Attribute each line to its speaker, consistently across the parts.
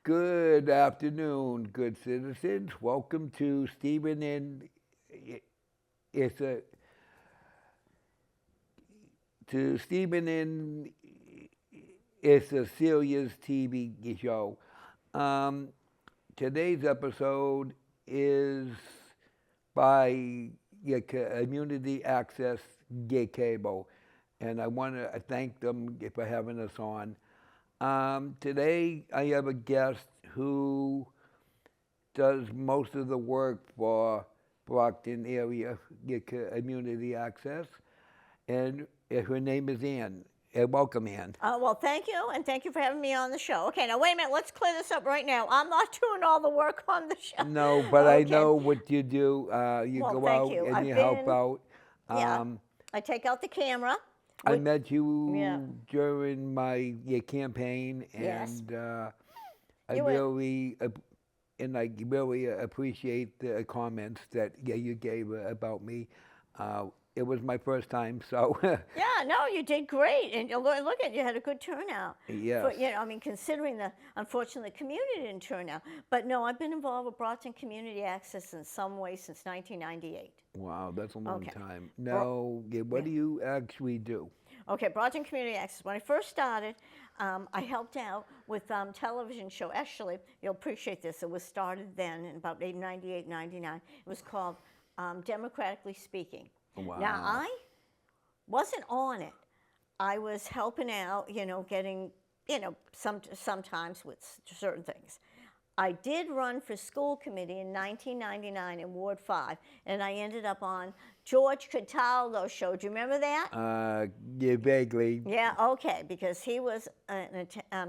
Speaker 1: Good afternoon, good citizens. Welcome to Stephen and it's a to Stephen and it's a Celia's TV show. Um, Today's episode is by your Community Access Gay Cable, and I want to thank them for having us on. Today I have a guest who does most of the work for Brockton area community access, and her name is Ann. Welcome, Ann.
Speaker 2: Well, thank you, and thank you for having me on the show. Okay, now wait a minute. Let's clear this up right now. I'm not doing all the work on the show.
Speaker 1: No, but I
Speaker 2: Okay.
Speaker 1: know what you do. You
Speaker 2: Well,
Speaker 1: go
Speaker 2: thank
Speaker 1: out
Speaker 2: you.
Speaker 1: and
Speaker 2: I've
Speaker 1: you help
Speaker 2: been,
Speaker 1: out.
Speaker 2: yeah, I take out the camera.
Speaker 1: I
Speaker 2: Which,
Speaker 1: met
Speaker 2: yeah,
Speaker 1: you during your campaign,
Speaker 2: yes.
Speaker 1: and I
Speaker 2: You were,
Speaker 1: really and I really appreciate the comments that you gave about me. It was my first time, so
Speaker 2: yeah, no, you did great, and look at you had a good turnout.
Speaker 1: yes.
Speaker 2: I mean, considering the unfortunately the community didn't turn out, but no, I've been involved with Brockton Community Access in some way since 1998.
Speaker 1: Wow, that's a long
Speaker 2: Okay.
Speaker 1: time. Now, what
Speaker 2: Yeah.
Speaker 1: do you actually do?
Speaker 2: Okay, Brockton Community Access. When I first started, I helped out with television show. Actually, you'll appreciate this. It was started then in about 98, 99. It was called Democratically Speaking.
Speaker 1: Wow.
Speaker 2: Now, I wasn't on it. I was helping out, getting, sometimes with certain things. I did run for school committee in 1999 in Ward 5, and I ended up on George Cataldo's show. Do you remember that?
Speaker 1: Yeah, vaguely.
Speaker 2: Yeah, okay, because he was a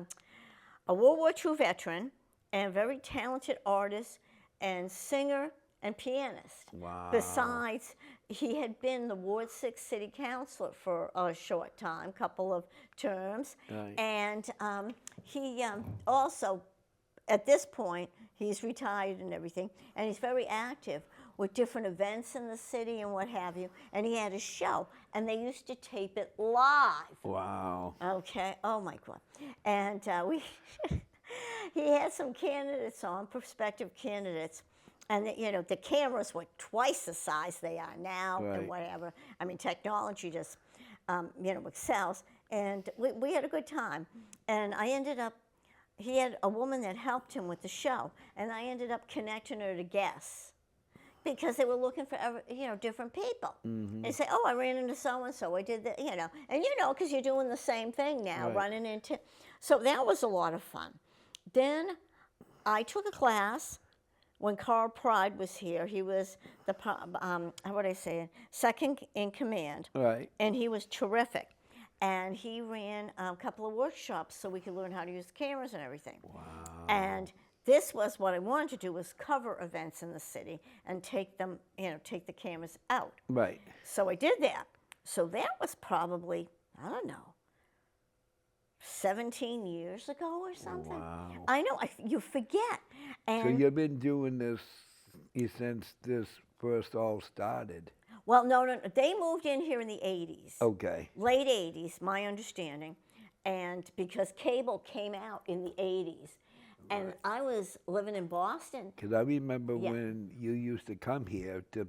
Speaker 2: World War II veteran and a very talented artist and singer and pianist.
Speaker 1: Wow.
Speaker 2: Besides, he had been the Ward 6 city councilor for a short time, couple of terms.
Speaker 1: Right.
Speaker 2: And he also, at this point, he's retired and everything, and he's very active with different events in the city and what have you. And he had a show, and they used to tape it live.
Speaker 1: Wow.
Speaker 2: Okay. Oh my God. And he had some candidates on, prospective candidates, and the cameras were twice the size they are now,
Speaker 1: Right.
Speaker 2: and whatever. I mean, technology just excels. And we had a good time. And I ended up. He had a woman that helped him with the show, and I ended up connecting her to guests because they were looking for different people.
Speaker 1: Mm-hmm.
Speaker 2: They say, "Oh, I ran into so and so. I did that," and because you're doing the same thing now,
Speaker 1: Right.
Speaker 2: running into. So that was a lot of fun. Then I took a class when Carl Pride was here. He was the second in command,
Speaker 1: Right.
Speaker 2: and he was terrific. And he ran a couple of workshops so we could learn how to use cameras and everything.
Speaker 1: Wow.
Speaker 2: And this was what I wanted to do, was cover events in the city and take them, take the cameras out.
Speaker 1: Right.
Speaker 2: So I did that. So that was probably, I don't know, 17 years ago or something.
Speaker 1: Wow.
Speaker 2: I know, you forget. And
Speaker 1: So you've been doing this since this first all started.
Speaker 2: well, no. They moved in here in the 80s.
Speaker 1: Okay.
Speaker 2: Late 80s, my understanding, and because cable came out in the 80s, and
Speaker 1: Right.
Speaker 2: I was living in Boston.
Speaker 1: Because I remember
Speaker 2: Yeah.
Speaker 1: when you used to come here to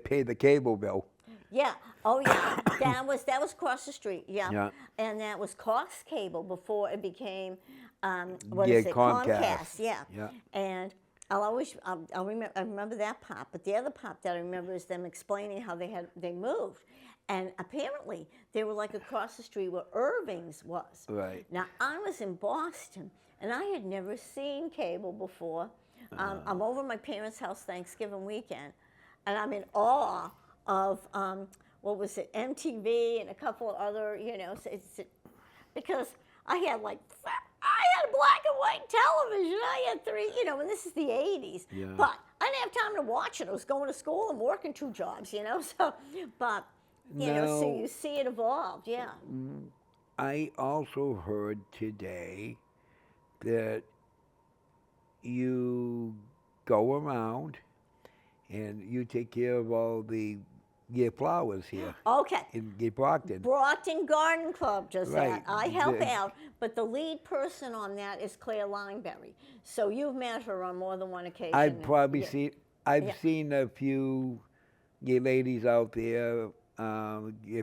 Speaker 1: pay the cable bill.
Speaker 2: Yeah, oh yeah, that was across the street. Yeah,
Speaker 1: Yeah.
Speaker 2: and that was Cox Cable before it became
Speaker 1: Comcast.
Speaker 2: Yeah,
Speaker 1: Yeah.
Speaker 2: and I remember that part, but the other part that I remember is them explaining how they moved, and apparently they were like across the street where Irving's was.
Speaker 1: Right.
Speaker 2: Now I was in Boston, and I had never seen cable before. I'm over at my parents' house Thanksgiving weekend, and I'm in awe of what was it, MTV and a couple of other, because I had a black and white television. I had three, and this is the 80s.
Speaker 1: Yeah.
Speaker 2: But I didn't have time to watch it. I was going to school and working 2 jobs, so, but, so
Speaker 1: Now-
Speaker 2: you see it evolved, yeah.
Speaker 1: I also heard today that you go around and you take care of all the get flowers here
Speaker 2: Okay.
Speaker 1: in Brockton.
Speaker 2: Brockton Garden Club does
Speaker 1: Right.
Speaker 2: that. I help
Speaker 1: The-
Speaker 2: out, but the lead person on that is Claire Lineberry. So you've met her on more than one occasion.
Speaker 1: I've probably
Speaker 2: Yeah.
Speaker 1: seen. I've
Speaker 2: Yeah.
Speaker 1: seen a few ladies out there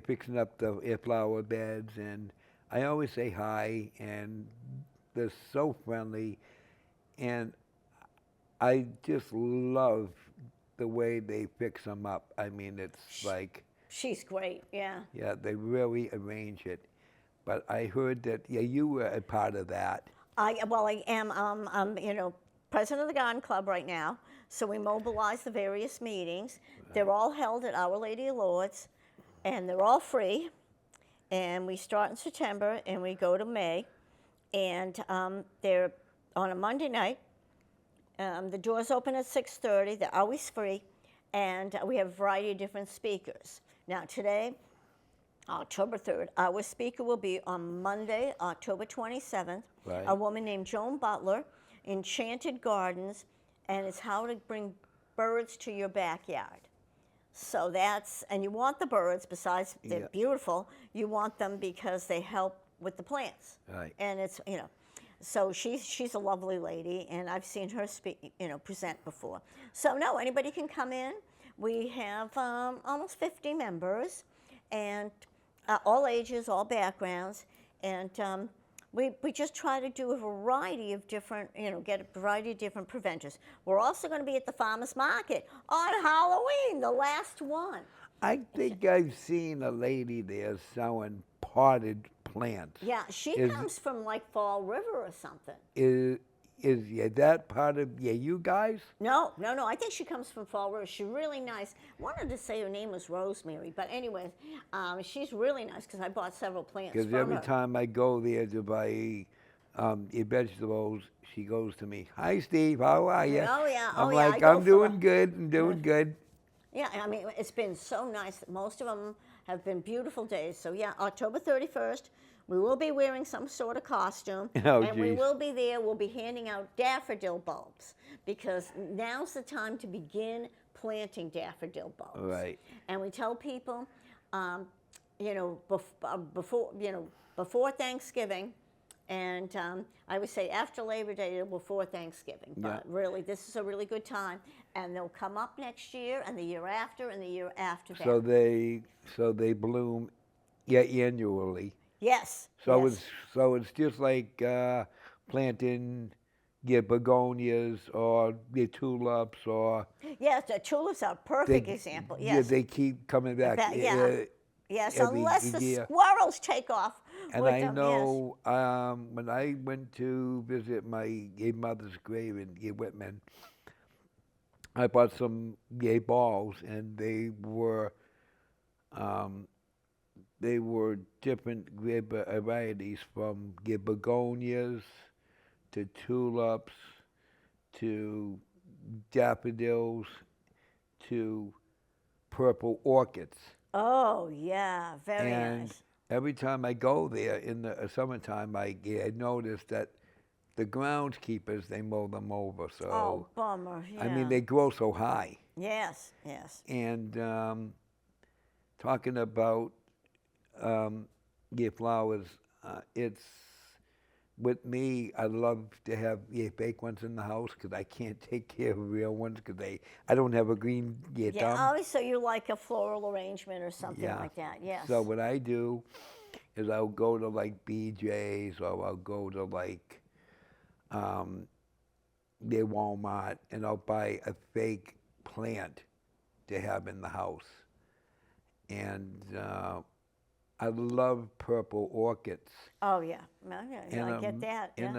Speaker 1: fixing up the flower beds, and I always say hi, and they're so friendly, and I just love the way they fix them up. I mean, it's like,
Speaker 2: She's great. Yeah.
Speaker 1: yeah, they really arrange it. But I heard that, yeah, you were a part of that.
Speaker 2: I am, president of the Garden Club right now. So we mobilize the various meetings. They're all held at Our Lady of Lourdes, and they're all free. And we start in September, and we go to May. And they're on a Monday night. The doors open at 6:30. They're always free, and we have a variety of different speakers. Now today, October 3rd, our speaker will be on Monday, October 27th.
Speaker 1: Right.
Speaker 2: A woman named Joan Butler, Enchanted Gardens, and it's how to bring birds to your backyard. So that's, and you want the birds, besides they're
Speaker 1: Yeah.
Speaker 2: beautiful, you want them because they help with the plants.
Speaker 1: Right.
Speaker 2: And it's, so she's a lovely lady, and I've seen her present before. So no, anybody can come in. We have almost 50 members, and all ages, all backgrounds, and we just try to do a variety of different, get a variety of different preventers. We're also going to be at the farmers market on Halloween, the last one.
Speaker 1: I think I've seen a lady there selling potted plants.
Speaker 2: Yeah, she
Speaker 1: Is-
Speaker 2: comes from like Fall River or something.
Speaker 1: Is that part of you guys?
Speaker 2: No. I think she comes from Fall River. She's really nice. Wanted to say her name was Rosemary, but anyways, she's really nice because I bought several plants
Speaker 1: Because
Speaker 2: from
Speaker 1: every
Speaker 2: her.
Speaker 1: time I go there to buy vegetables, she goes to me, "Hi, Steve, how are you?"
Speaker 2: Oh, yeah.
Speaker 1: I'm
Speaker 2: Oh, yeah, I
Speaker 1: like,
Speaker 2: go
Speaker 1: "I'm
Speaker 2: for
Speaker 1: doing
Speaker 2: a-
Speaker 1: good. I'm doing good."
Speaker 2: Yeah, I mean, it's been so nice. Most of them have been beautiful days. So yeah, October 31st, we will be wearing some sort of costume,
Speaker 1: Oh,
Speaker 2: and we
Speaker 1: geez.
Speaker 2: will be there. We'll be handing out daffodil bulbs because now's the time to begin planting daffodil bulbs.
Speaker 1: Right.
Speaker 2: And we tell people, before Thanksgiving, and I would say after Labor Day or before Thanksgiving. But
Speaker 1: Yeah.
Speaker 2: really, this is a really good time, and they'll come up next year, and the year after, and the year after that.
Speaker 1: So they bloom, annually.
Speaker 2: Yes.
Speaker 1: So
Speaker 2: yes.
Speaker 1: it's just like planting begonias or tulips or
Speaker 2: Yes, the tulips are a perfect example.
Speaker 1: Yeah,
Speaker 2: Yes.
Speaker 1: they keep coming back.
Speaker 2: Yes,
Speaker 1: every
Speaker 2: unless the
Speaker 1: year.
Speaker 2: squirrels take off.
Speaker 1: And
Speaker 2: with
Speaker 1: I
Speaker 2: them,
Speaker 1: know when I went to visit my mother's grave in Whitman, I bought some balls, and they were different varieties from begonias to tulips to daffodils to purple orchids.
Speaker 2: Oh, yeah, very
Speaker 1: And
Speaker 2: nice.
Speaker 1: every time I go there in the summertime, I notice that the groundskeepers, they mow them over. So
Speaker 2: Oh, bummer. Yeah.
Speaker 1: I mean, they grow so high.
Speaker 2: Yes.
Speaker 1: And talking about flowers, it's with me. I love to have fake ones in the house because I can't take care of real ones because I don't have a green thumb.
Speaker 2: Oh, so you like a floral arrangement or something like that? Yes.
Speaker 1: So what I do is I'll go to like BJ's or I'll go to like near Walmart, and I'll buy a fake plant to have in the house. And I love purple orchids.
Speaker 2: Oh yeah, I get that.
Speaker 1: In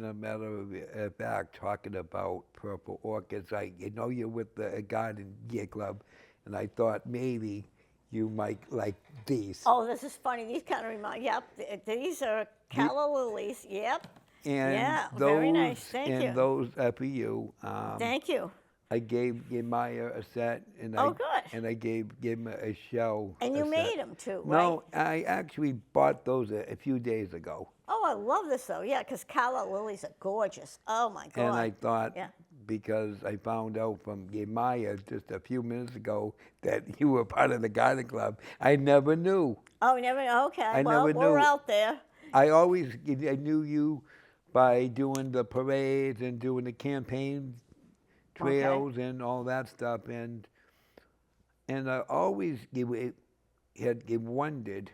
Speaker 1: a matter of fact, talking about purple orchids, you're with the garden club, and I thought maybe you might like these.
Speaker 2: Oh, this is funny. These kind of remind. Yep, these are calla lilies. Yep.
Speaker 1: And
Speaker 2: yeah,
Speaker 1: those,
Speaker 2: very nice. Thank you.
Speaker 1: And those are for you.
Speaker 2: Thank you.
Speaker 1: I gave Maya a set, and
Speaker 2: good.
Speaker 1: I gave him a shell.
Speaker 2: And you
Speaker 1: set.
Speaker 2: made them too, right?
Speaker 1: No, I actually bought those a few days ago.
Speaker 2: Oh, I love this though. Yeah, because calla lilies are gorgeous. Oh my God.
Speaker 1: And I thought,
Speaker 2: Yeah.
Speaker 1: because I found out from Maya just a few minutes ago that you were part of the garden club. I never knew.
Speaker 2: Oh, never. Okay.
Speaker 1: I
Speaker 2: Well,
Speaker 1: never
Speaker 2: we're
Speaker 1: knew.
Speaker 2: out there.
Speaker 1: I knew you by doing the parades and doing the campaign
Speaker 2: Okay.
Speaker 1: trails and all that stuff, and I always had wondered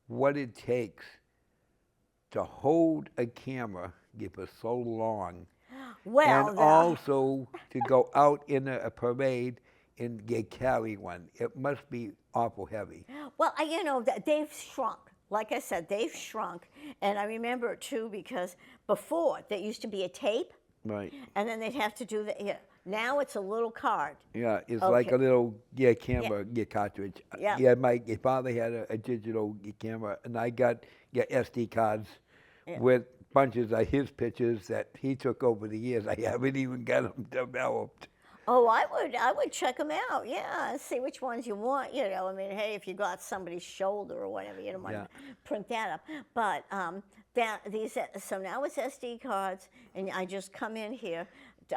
Speaker 1: what it takes to hold a camera for so long, and
Speaker 2: Well,
Speaker 1: also to go out in a parade and carry one. It must be awful heavy.
Speaker 2: well, they've shrunk. Like I said, they've shrunk, and I remember it too because before there used to be a tape,
Speaker 1: Right.
Speaker 2: and then they'd have to do the. Yeah. Now it's a little card.
Speaker 1: Yeah, it's like
Speaker 2: Okay.
Speaker 1: a little
Speaker 2: Yeah.
Speaker 1: camera cartridge.
Speaker 2: Yeah.
Speaker 1: Yeah, my father had a digital camera, and I got SD cards
Speaker 2: Yeah.
Speaker 1: with bunches of his pictures that he took over the years. I haven't even got them developed.
Speaker 2: Oh, I would check them out, yeah, and see which ones you want. I mean, hey, if you got somebody's shoulder or whatever, you don't want
Speaker 1: Yeah.
Speaker 2: to print that up. But so now it's SD cards, and I just come in here.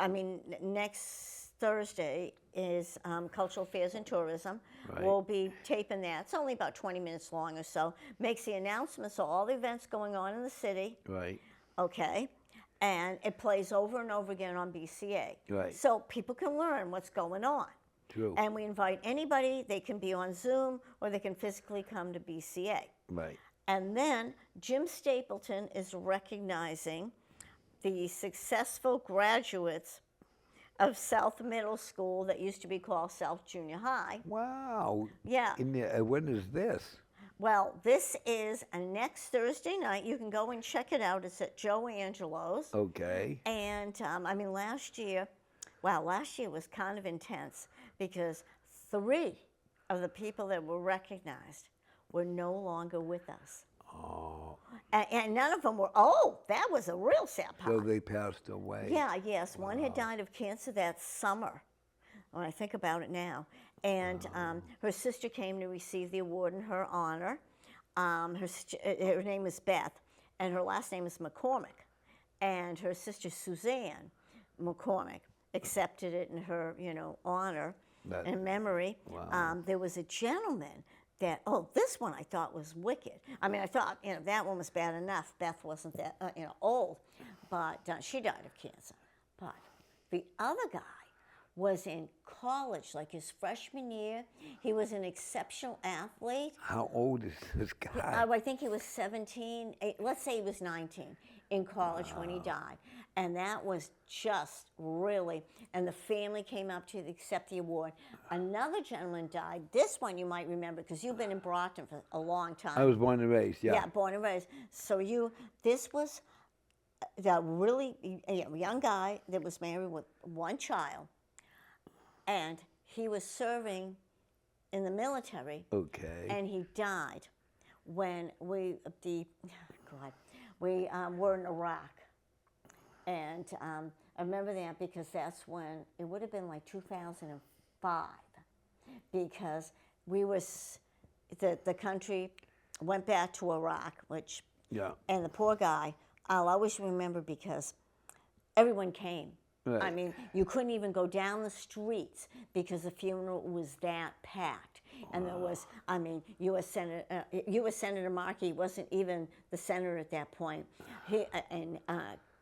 Speaker 2: I mean, next Thursday is Cultural Affairs and Tourism.
Speaker 1: Right.
Speaker 2: We'll be taping that. It's only about 20 minutes long or so. Makes the announcements of all the events going on in the city.
Speaker 1: Right.
Speaker 2: Okay, and it plays over and over again on BCA.
Speaker 1: Right.
Speaker 2: So people can learn what's going on.
Speaker 1: True.
Speaker 2: And we invite anybody, they can be on Zoom or they can physically come to BCA.
Speaker 1: Right.
Speaker 2: And then Jim Stapleton is recognizing the successful graduates of South Middle School that used to be called South Junior High.
Speaker 1: Wow.
Speaker 2: Yeah.
Speaker 1: When is this?
Speaker 2: Well, this is next Thursday night. You can go and check it out. It's at Joe Angelo's.
Speaker 1: Okay.
Speaker 2: And I mean, last year was kind of intense because 3 of the people that were recognized were no longer with us.
Speaker 1: Oh.
Speaker 2: And none of them were, oh, that was a real sad part.
Speaker 1: So they passed away.
Speaker 2: Yeah, yes. One had died of cancer that summer, when I think about it now. And her sister came to receive the award in her honor. Her name is Beth, and her last name is McCormick. And her sister Suzanne McCormick accepted it in her, honor and memory.
Speaker 1: Wow.
Speaker 2: There was a gentleman this one I thought was wicked. I mean, I thought, that one was bad enough. Beth wasn't that, old, but she died of cancer. But the other guy was in college, like his freshman year. He was an exceptional athlete.
Speaker 1: How old is this guy?
Speaker 2: I think he was 17. Let's say he was 19 in college when he died. And that was just really, and the family came up to accept the award. Another gentleman died. This one you might remember because you've been in Brockton for a long time.
Speaker 1: I was born and raised, yeah.
Speaker 2: Yeah, born and raised. So this was the really young guy that was married with one child. And he was serving in the military.
Speaker 1: Okay.
Speaker 2: And he died when we were in Iraq. And I remember that because that's when, it would have been like 2005, because the country went back to Iraq, and the poor guy, I'll always remember because everyone came.
Speaker 1: Right.
Speaker 2: I mean, you couldn't even go down the streets because the funeral was that packed. And there was, U.S. Senator Markey wasn't even the senator at that point.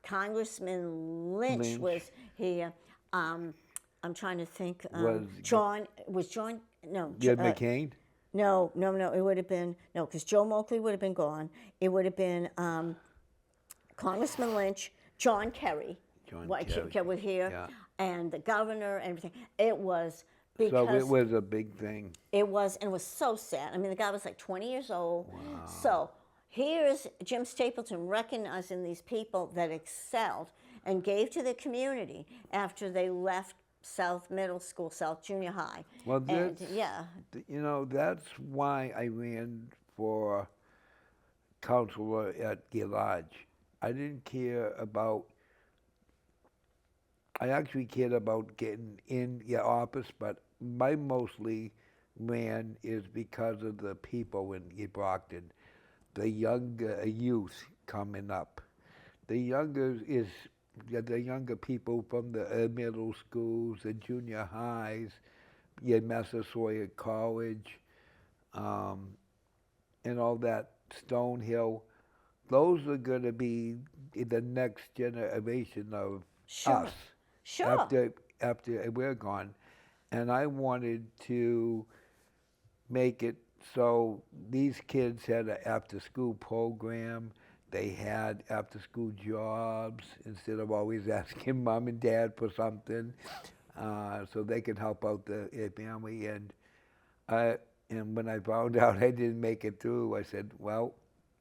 Speaker 2: Congressman Lynch was here. I'm trying to think. John. No.
Speaker 1: McCain?
Speaker 2: No. It would have been, no, because Joe Moakley would have been gone. It would have been Congressman Lynch, John Kerry. Kerry was here,
Speaker 1: yeah.
Speaker 2: And the governor and everything. It was because
Speaker 1: So it was a big thing.
Speaker 2: it was, and it was so sad. I mean, the guy was like 20 years old.
Speaker 1: Wow.
Speaker 2: So here's Jim Stapleton recognizing these people that excelled and gave to the community after they left South Middle School, South Junior High.
Speaker 1: Well,
Speaker 2: and
Speaker 1: that's, that's why I ran for counselor at Gillage. I didn't care about, I actually cared about getting in your office, but my mostly ran is because of the people in Brockton, the young youth coming up. The younger is the younger people from the middle schools, the junior highs, Massasoit College, um, and all that, Stonehill. Those are going to be the next generation of us
Speaker 2: Sure. Sure.
Speaker 1: after we're gone. And I wanted to make it so these kids had an after school program. They had after school jobs instead of always asking mom and dad for something, so they could help out the family. I, and when I found out I didn't make it through, I said, well,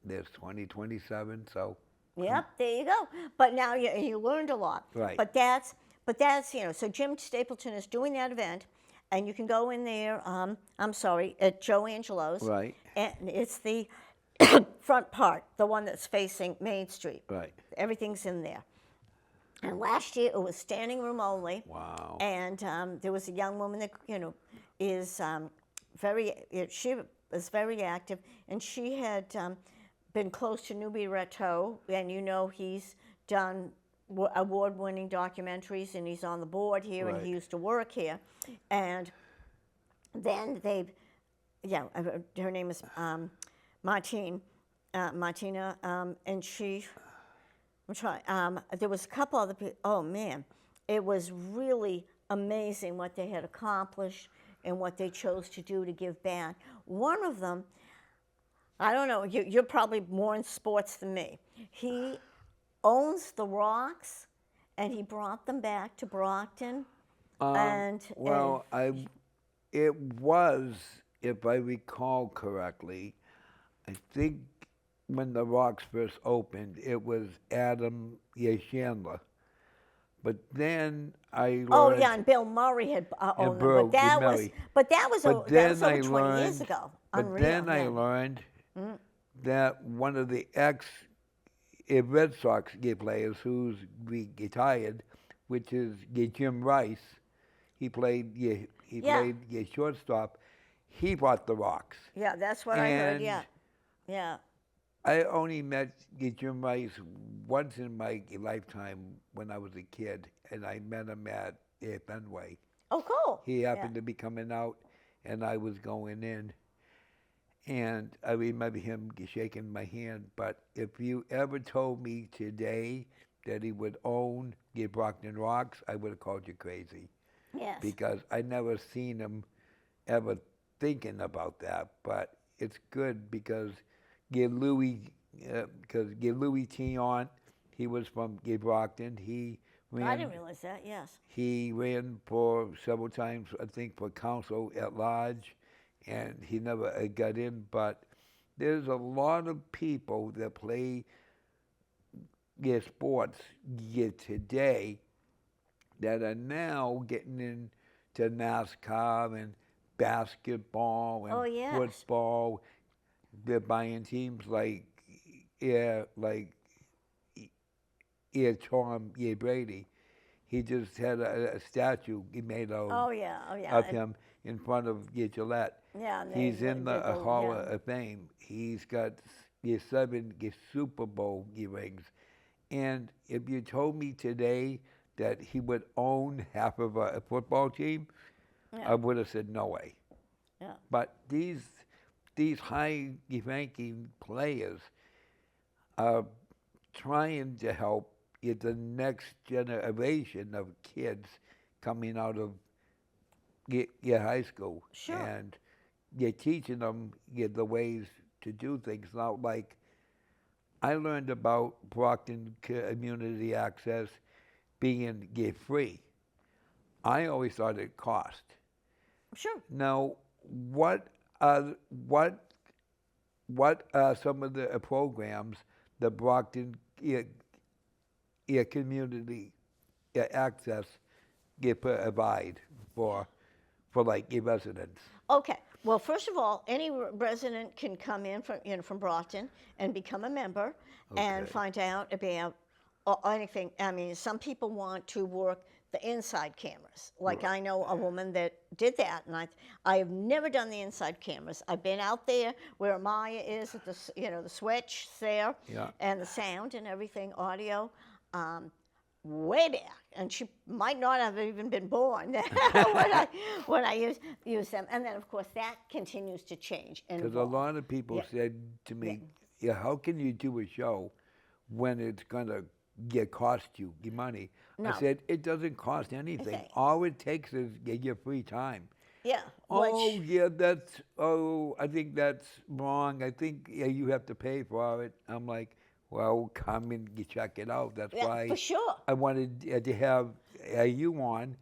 Speaker 1: there's 2027, so
Speaker 2: Yep, there you go. But now you learned a lot.
Speaker 1: right,
Speaker 2: But that's so Jim Stapleton is doing that event, and you can go in there. I'm sorry, at Joe Angelo's,
Speaker 1: right,
Speaker 2: and it's the front part, the one that's facing Main Street.
Speaker 1: right.
Speaker 2: Everything's in there. And last year it was standing room only.
Speaker 1: Wow.
Speaker 2: And there was a young woman that is she was very active, and she had been close to Newby Rateau, and he's done award-winning documentaries, and he's on the board here, and
Speaker 1: Right.
Speaker 2: he used to work here, and then her name is Martina, and she. I'm trying. There was a couple other people. Oh man, it was really amazing what they had accomplished and what they chose to do to give back. One of them, I don't know. You're probably more in sports than me. He owns the Rocks, and he brought them back to Brockton.
Speaker 1: Well, it was, if I recall correctly, I think when the Rocks first opened, it was Adam Chandler. But then I
Speaker 2: Oh
Speaker 1: learned,
Speaker 2: yeah, and Bill Murray had owned them,
Speaker 1: Burl
Speaker 2: but that was
Speaker 1: Murray.
Speaker 2: that was over 20 years ago.
Speaker 1: But
Speaker 2: Unreal.
Speaker 1: then I
Speaker 2: Yeah.
Speaker 1: learned that one of the Red Sox players who's retired, which is Jim Rice, he played shortstop. He bought the Rocks.
Speaker 2: Yeah, that's what I heard.
Speaker 1: And
Speaker 2: Yeah, yeah.
Speaker 1: I only met Jim Rice once in my lifetime when I was a kid, and I met him at Fenway.
Speaker 2: Oh, cool.
Speaker 1: He happened to be coming out, and I was going in. And I remember him shaking my hand. But if you ever told me today that he would own the Brockton Rocks, I would have called you crazy.
Speaker 2: Yes.
Speaker 1: Because I never seen him ever thinking about that. But it's good because Louis Tion, he was from Brockton.
Speaker 2: I didn't realize that. Yes.
Speaker 1: He ran for several times, I think, for council at large, and he never got in. But there's a lot of people that play sports today that are now getting into NASCAR and basketball and
Speaker 2: Oh, yes.
Speaker 1: football. They're buying teams like Tom Brady. He just had a statue he made
Speaker 2: Oh yeah. Oh yeah.
Speaker 1: of him in front of Gillette.
Speaker 2: Yeah. And
Speaker 1: He's in the Hall
Speaker 2: yeah.
Speaker 1: of Fame. He's got 7 Super Bowl rings. And if you told me today that he would own half of a football team,
Speaker 2: Yeah.
Speaker 1: I would have said no way.
Speaker 2: Yeah.
Speaker 1: But these high-ranking players are trying to help the next generation of kids coming out of your high school.
Speaker 2: Sure.
Speaker 1: And you're teaching them the ways to do things. Now, like, I learned about Brockton Community Access being free. I always thought it cost.
Speaker 2: Sure.
Speaker 1: Now, what are some of the programs the Brockton Community Access provide for like residents?
Speaker 2: Okay. Well, first of all, any resident can come in from Brockton and become a member and
Speaker 1: Okay.
Speaker 2: find out about anything. I mean, some people want to work the inside cameras. Like I know a woman that did that, and I have never done the inside cameras. I've been out there where Maya is at the switch there,
Speaker 1: Yeah.
Speaker 2: and the sound and everything, audio. way back, and she might not have even been born when I use them. And then, of course, that continues to change and
Speaker 1: Because a
Speaker 2: evolve.
Speaker 1: lot of people
Speaker 2: Yeah,
Speaker 1: said to
Speaker 2: yeah.
Speaker 1: me, yeah, how can you do a show when it's going to get cost you your money? I
Speaker 2: No,
Speaker 1: said, it doesn't cost anything.
Speaker 2: okay.
Speaker 1: All it takes is your free time.
Speaker 2: Yeah,
Speaker 1: Oh,
Speaker 2: which,
Speaker 1: yeah, I think that's wrong. I think yeah, you have to pay for it. I'm like, well, come and you check it out. That's
Speaker 2: yeah,
Speaker 1: why
Speaker 2: for sure.
Speaker 1: I wanted to have you on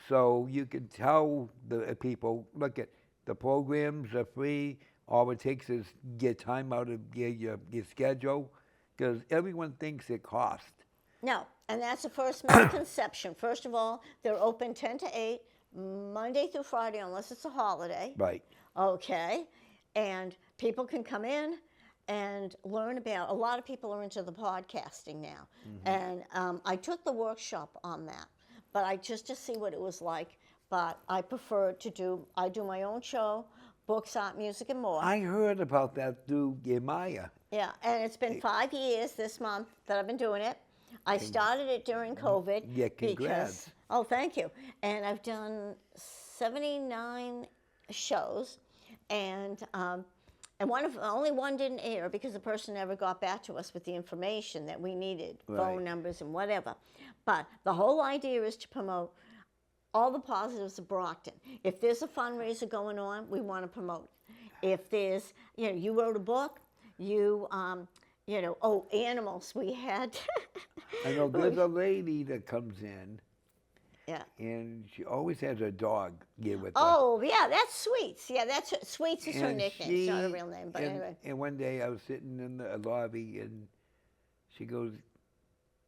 Speaker 1: so you can tell the people, look at the programs are free. All it takes is get time out of your schedule because everyone thinks it costs.
Speaker 2: No, and that's the first misconception. First of all, they're open 10 to 8, Monday through Friday, unless it's a holiday.
Speaker 1: Right.
Speaker 2: Okay. And people can come in and learn about, a lot of people are into the podcasting now. And I took the workshop on that, but I just to see what it was like. But I prefer to I do my own show, books, art, music, and more.
Speaker 1: I heard about that through Maya.
Speaker 2: Yeah, and it's been 5 years this month that I've been doing it. I started it during COVID
Speaker 1: Yeah,
Speaker 2: because,
Speaker 1: congrats.
Speaker 2: oh, thank you. And I've done 79 shows, and only one didn't air because the person never got back to us with the information that we needed,
Speaker 1: Right.
Speaker 2: phone numbers and whatever. But the whole idea is to promote all the positives of Brockton. If there's a fundraiser going on, we want to promote it. If there's, you wrote a book, oh, animals. We had,
Speaker 1: I know there's a lady that comes in
Speaker 2: yeah.
Speaker 1: and she always has a dog here with her.
Speaker 2: Oh, yeah, that's Sweets. Yeah, Sweets is her
Speaker 1: And
Speaker 2: nickname. It's not a real name, but anyway.
Speaker 1: and one day I was sitting in the lobby and she goes,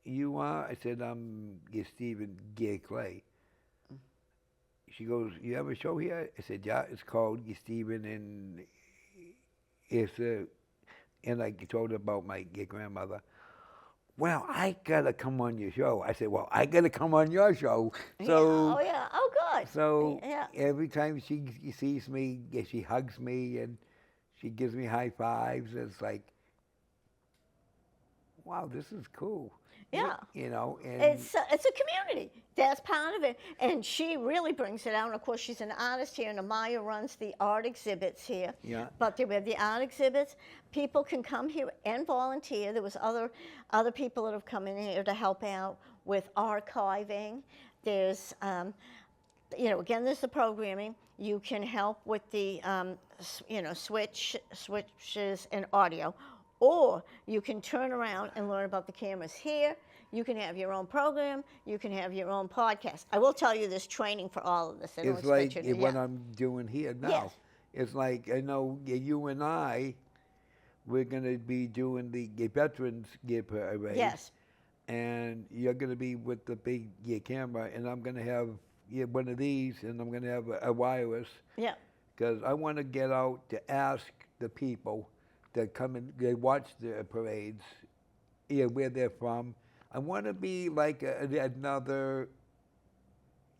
Speaker 1: "You are?" I said, "I'm Stephen Gay Clay." She goes, "You have a show here?" I said, "Yeah, it's called Stephen and it's a," and I told her about my grandmother. Well, I gotta come on your show. I said, "Well, I gotta come on your show."
Speaker 2: Yeah.
Speaker 1: So
Speaker 2: Oh, yeah. Oh, good.
Speaker 1: so
Speaker 2: Yeah.
Speaker 1: every time she sees me, yeah, she hugs me and she gives me high fives. It's like, wow, this is cool.
Speaker 2: Yeah.
Speaker 1: And
Speaker 2: It's a community. That's part of it. And she really brings it out. And of course, she's an artist here, and Amaya runs the art exhibits here.
Speaker 1: Yeah.
Speaker 2: But we have the art exhibits. People can come here and volunteer. There was other people that have come in here to help out with archiving. There's, again, there's the programming. You can help with the, switches and audio. Or you can turn around and learn about the cameras here. You can have your own program. You can have your own podcast. I will tell you there's training for all of this. I don't
Speaker 1: it's like
Speaker 2: expect you to,
Speaker 1: what
Speaker 2: yeah.
Speaker 1: I'm doing here now.
Speaker 2: Yes.
Speaker 1: It's like I know you and we're gonna be doing the veterans parade.
Speaker 2: Yes.
Speaker 1: And you're gonna be with the big camera, and I'm gonna have one of these, and I'm gonna have a wireless.
Speaker 2: Yeah.
Speaker 1: Because I want to get out to ask the people that come and they watch the parades, where they're from. I want to be like another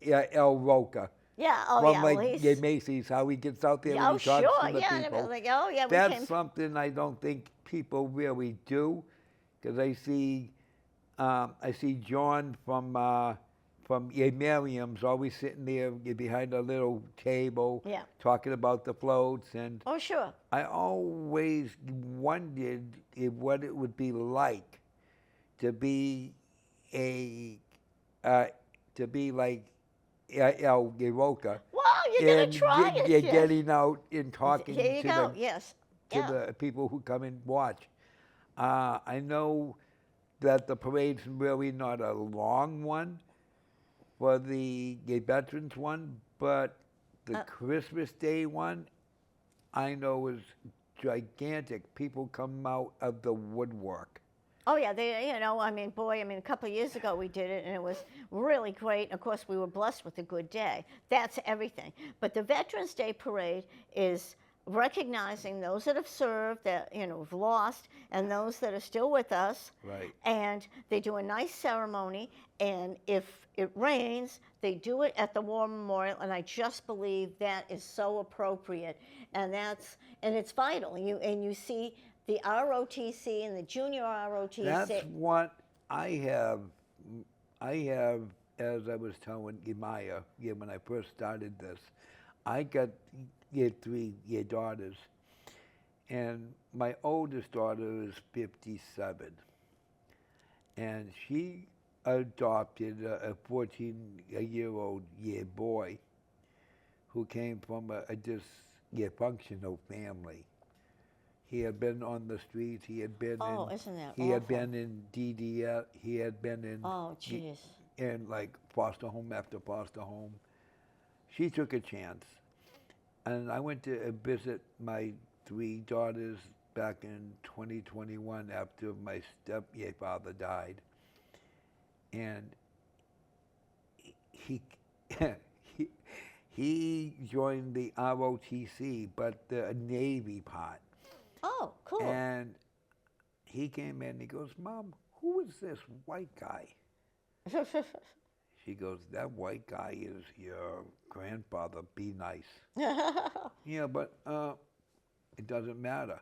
Speaker 1: El Roca
Speaker 2: Yeah. Oh,
Speaker 1: from
Speaker 2: yeah.
Speaker 1: like
Speaker 2: Well, he's.
Speaker 1: Macy's, how he gets out there
Speaker 2: Yeah, oh,
Speaker 1: and he talks
Speaker 2: sure.
Speaker 1: to the
Speaker 2: Yeah. And
Speaker 1: people.
Speaker 2: like, oh, yeah. We
Speaker 1: That's
Speaker 2: came.
Speaker 1: something I don't think people really do, because I see John from Miriam's always sitting there behind a little table,
Speaker 2: Yeah.
Speaker 1: talking about the floats, and
Speaker 2: Oh, sure.
Speaker 1: I always wondered what it would be like to be like El Roca.
Speaker 2: Well, you're gonna
Speaker 1: And
Speaker 2: try it.
Speaker 1: you're
Speaker 2: Yes.
Speaker 1: getting out and talking
Speaker 2: Here you
Speaker 1: to
Speaker 2: go.
Speaker 1: the
Speaker 2: Yes.
Speaker 1: to
Speaker 2: Yeah.
Speaker 1: the people who come and watch. I know that the parade's really not a long one for the gay veterans one, but the Christmas Day one, I know is gigantic. People come out of the woodwork.
Speaker 2: Oh yeah, a couple of years ago we did it, and it was really great. Of course, we were blessed with a good day. That's everything. But the Veterans Day Parade is recognizing those that have served, that have lost, and those that are still with us.
Speaker 1: Right.
Speaker 2: And they do a nice ceremony, and if it rains, they do it at the War Memorial, and I just believe that is so appropriate, and it's vital. You see the ROTC and the junior ROTC.
Speaker 1: That's what I have I have, as I was telling Maya, when I first started this, I got three daughters, and my oldest daughter is 57, and she adopted a 14-year-old boy who came from a dysfunctional family. He had been on the streets.
Speaker 2: Oh, isn't that
Speaker 1: He had
Speaker 2: awful?
Speaker 1: been in DDS. He had been
Speaker 2: Oh, jeez.
Speaker 1: in like foster home after foster home. She took a chance, and I went to visit my three daughters back in 2021 after my stepfather died, and he he he joined the ROTC, but the Navy part,
Speaker 2: Oh, cool.
Speaker 1: and he came in. He goes, "Mom, who is this white guy?" She goes, "That white guy is your grandfather. Be nice." Yeah, but it doesn't matter.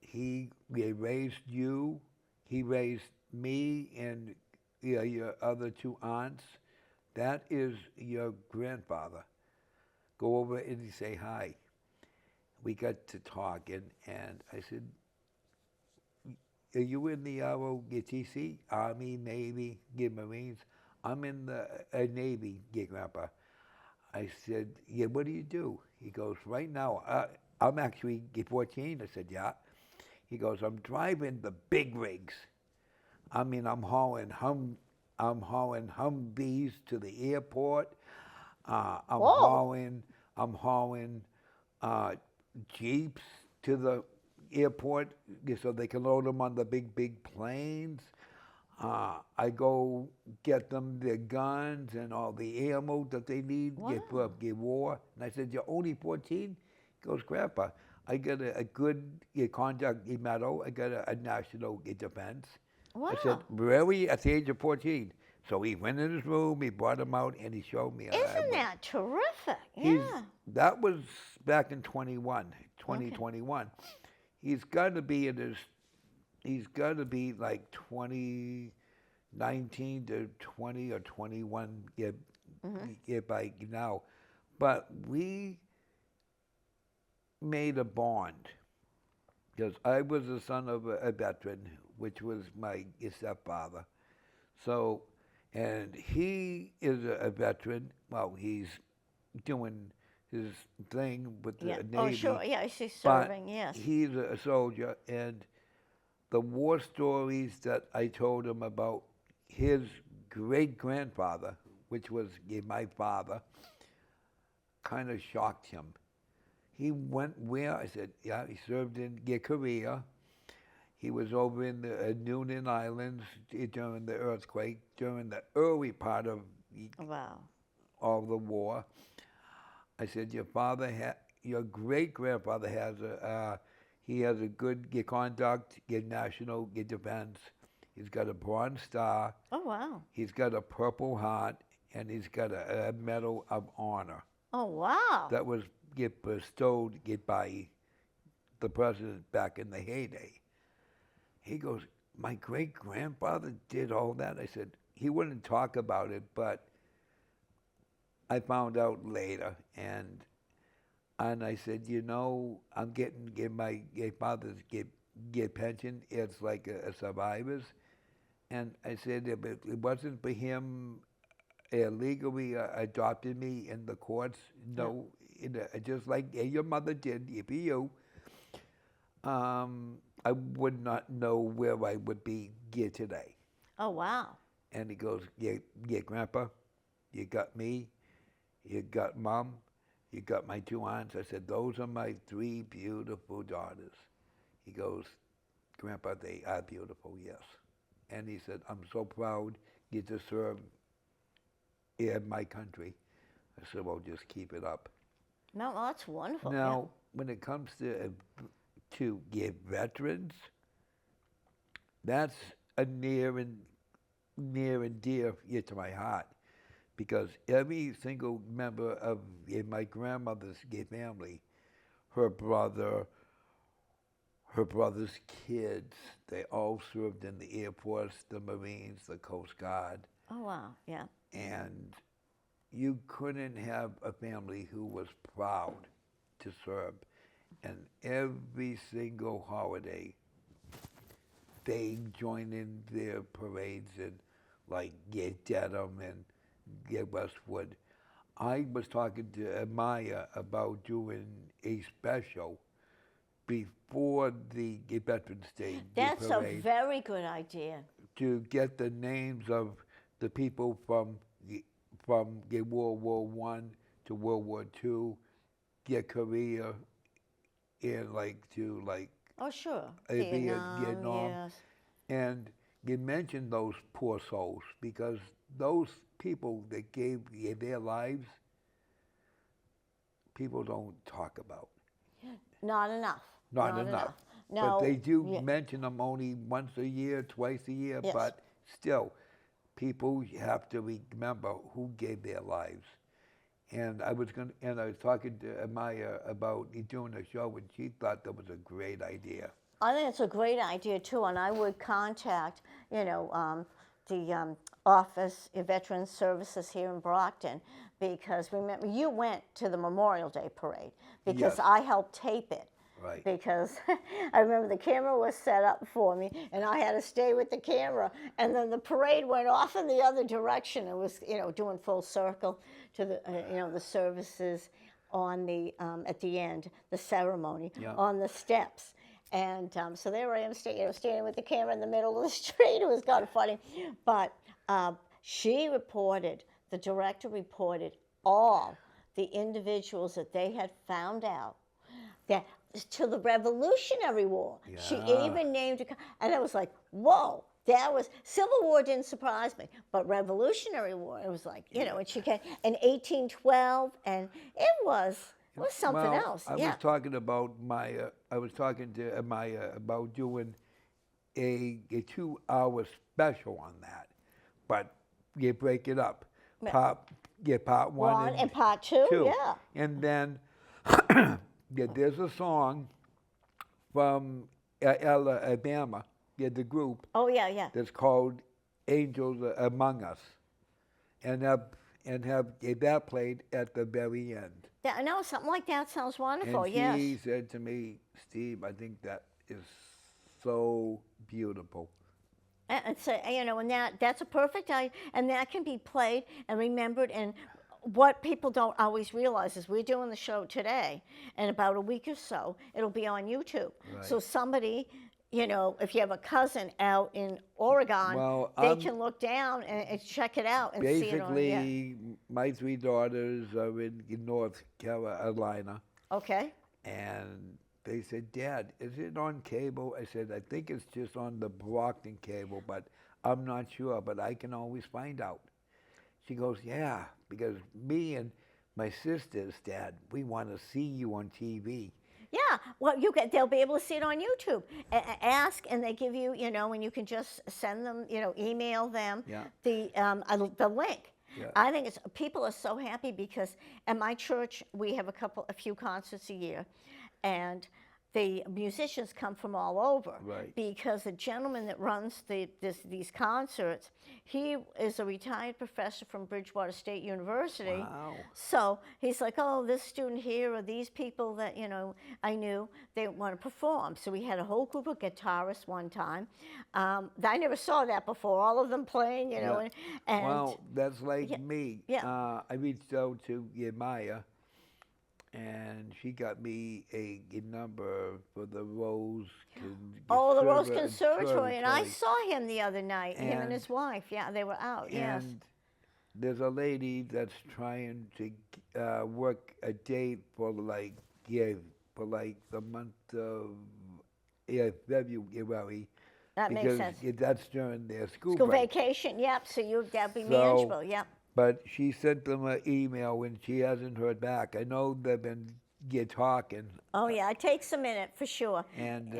Speaker 1: He raised you. He raised me and your other two aunts. That is your grandfather. Go over and say hi. We got to talking, and I said, "Are you in the ROTC, Army, Navy, Marines?" "I'm in the Navy, Grandpa." I said, "Yeah, what do you do?" He goes, "Right now, I'm actually 14." I said, "Yeah." He goes, "I'm driving the big rigs. I mean, I'm hauling Humvees to the airport. Uh, I'm
Speaker 2: Whoa.
Speaker 1: hauling, I'm hauling uh, Jeeps to the airport so they can load them on the big planes. I go get them their guns and all the ammo that they need for
Speaker 2: Wow.
Speaker 1: war." And I said, "You're only 14?" He goes, "Grandpa, I got a good conduct medal. I got a national defense." I said,
Speaker 2: Wow.
Speaker 1: "Really? At the age of 14?" So he went in his room, he brought him out, and he showed me.
Speaker 2: Isn't that terrific?
Speaker 1: He's
Speaker 2: Yeah.
Speaker 1: That was back in
Speaker 2: Okay.
Speaker 1: 2021. He's got to be in his. He's got to be like 2019 to 20 or 21
Speaker 2: Hmm.
Speaker 1: by now. But we made a bond because I was the son of a veteran, which was my stepfather. So, and he is a veteran. Well, he's doing his thing with
Speaker 2: Yeah.
Speaker 1: the
Speaker 2: Oh, sure.
Speaker 1: Navy,
Speaker 2: Yeah, she's
Speaker 1: but
Speaker 2: serving. Yes.
Speaker 1: he's a soldier. And the war stories that I told him about his great grandfather, which was my father, kind of shocked him. He went where? I said, "Yeah, he served in Korea. He was over in the Noonan Islands during the earthquake, during the early part of
Speaker 2: Wow.
Speaker 1: all the war." I said, your great grandfather has he has a good conduct, good national, good defense. He's got a Bronze Star.
Speaker 2: Oh, wow.
Speaker 1: He's got a Purple Heart, and he's got a Medal of Honor
Speaker 2: Oh, wow.
Speaker 1: that was bestowed by the president back in the heyday. He goes, "My great grandfather did all that." I said, he wouldn't talk about it, but I found out later, and I said, I'm getting my father's get pension. It's like a survivor's. And I said, if it wasn't for him illegally adopted me in the courts,
Speaker 2: Yeah.
Speaker 1: no, just like your mother did for you, I would not know where I would be here today.
Speaker 2: Oh, wow.
Speaker 1: And he goes, yeah, Grandpa, you got me, you got Mom, you got my two aunts. I said, those are my three beautiful daughters. He goes, "Grandpa, they are beautiful, yes." And he said, "I'm so proud you to serve in my country." I said, "Well, just keep it up."
Speaker 2: No, well, that's wonderful. Yeah.
Speaker 1: Now, when it comes to give veterans, that's a near and dear to my heart because every single member of my grandmother's family, her brother, her brother's kids, they all served in the Air Force, the Marines, the Coast Guard.
Speaker 2: Oh, wow. Yeah.
Speaker 1: and you couldn't have a family who was proud to serve. And every single holiday, they join in their parades and like get Dedham and get Westwood. I was talking to Maya about doing a special before the Veterans Day
Speaker 2: That's a
Speaker 1: parade
Speaker 2: very good idea.
Speaker 1: to get the names of the people from World War One to World War Two, get Korea, and like to like
Speaker 2: Oh, sure.
Speaker 1: Vietnam,
Speaker 2: Yes.
Speaker 1: and you mentioned those poor souls because those people that gave their lives, people don't talk about.
Speaker 2: Not enough.
Speaker 1: Not
Speaker 2: Not
Speaker 1: enough.
Speaker 2: enough.
Speaker 1: But they
Speaker 2: No.
Speaker 1: do
Speaker 2: Yeah.
Speaker 1: mention them only once a year, twice a year,
Speaker 2: Yes.
Speaker 1: but still, people have to remember who gave their lives. And I was talking to Maya about doing a show, and she thought that was a great idea.
Speaker 2: I think it's a great idea too, and I would contact, the Office of Veterans Services here in Brockton, because remember you went to the Memorial Day parade because
Speaker 1: Yes.
Speaker 2: I helped tape it.
Speaker 1: Right.
Speaker 2: Because I remember the camera was set up for me, and I had to stay with the camera. And then the parade went off in the other direction. It was, doing full circle to the services on the at the end, the ceremony
Speaker 1: Yeah.
Speaker 2: on the steps. And so there I am, standing with the camera in the middle of the street. It was kind of funny, but the director reported all the individuals that they had found out that to the Revolutionary War. She
Speaker 1: Yeah.
Speaker 2: even named and I was like, whoa. That was Civil War didn't surprise me, but Revolutionary War, it was like, and she came in 1812, and it was something
Speaker 1: Well,
Speaker 2: else.
Speaker 1: I
Speaker 2: Yeah.
Speaker 1: was talking about I was talking to Maya about doing a 2 hour special on that, but you break it up.
Speaker 2: Yeah.
Speaker 1: Part part one
Speaker 2: And part two,
Speaker 1: two,
Speaker 2: yeah.
Speaker 1: and then there's a song from Alabama, the group
Speaker 2: Oh yeah, yeah.
Speaker 1: that's called "Angels Among Us," and have that played at the very end.
Speaker 2: No, something like that sounds wonderful.
Speaker 1: And
Speaker 2: Yes.
Speaker 1: she said to me, Steve, I think that is so beautiful.
Speaker 2: And so, and that's a perfect idea, and that can be played and remembered. And what people don't always realize is we're doing the show today, and about a week or so, it'll be on YouTube.
Speaker 1: Right.
Speaker 2: So somebody, if you have a cousin out in Oregon,
Speaker 1: Well,
Speaker 2: they can look down and check it out and see it on. Yeah.
Speaker 1: Basically, my three daughters are in North Carolina,
Speaker 2: Okay.
Speaker 1: and they said, Dad, is it on cable? I said, I think it's just on the Brockton cable, but I'm not sure, but I can always find out. She goes, yeah, because me and my sisters, Dad, we want to see you on TV.
Speaker 2: Yeah, well, they'll be able to see it on YouTube. Ask, and they give you, and you can just send them, email them
Speaker 1: Yeah.
Speaker 2: the link.
Speaker 1: Yeah.
Speaker 2: I think people are so happy because at my church we have a few concerts a year, and the musicians come from all over.
Speaker 1: Right.
Speaker 2: Because the gentleman that runs these concerts, he is a retired professor from Bridgewater State University.
Speaker 1: Wow.
Speaker 2: So he's like, oh, this student here or these people that, I knew, they want to perform. So we had a whole group of guitarists one time. I never saw that before, all of them playing,
Speaker 1: Yeah.
Speaker 2: and
Speaker 1: Well, that's like
Speaker 2: Yeah,
Speaker 1: me.
Speaker 2: yeah.
Speaker 1: I reached out to Maya, and she got me a number for the Rose.
Speaker 2: the Rose Conservatory, and I saw him the other night, him and
Speaker 1: And-
Speaker 2: his wife. Yeah, they were out, yes.
Speaker 1: And there's a lady that's trying to work a date for like the month of February.
Speaker 2: That makes
Speaker 1: because
Speaker 2: sense.
Speaker 1: that's during their school
Speaker 2: School
Speaker 1: break.
Speaker 2: vacation, yep, so that'd be
Speaker 1: So-
Speaker 2: manageable, yep.
Speaker 1: But she sent them an email and she hasn't heard back. I know they've been talking,
Speaker 2: Oh, yeah, it takes a minute, for sure.
Speaker 1: and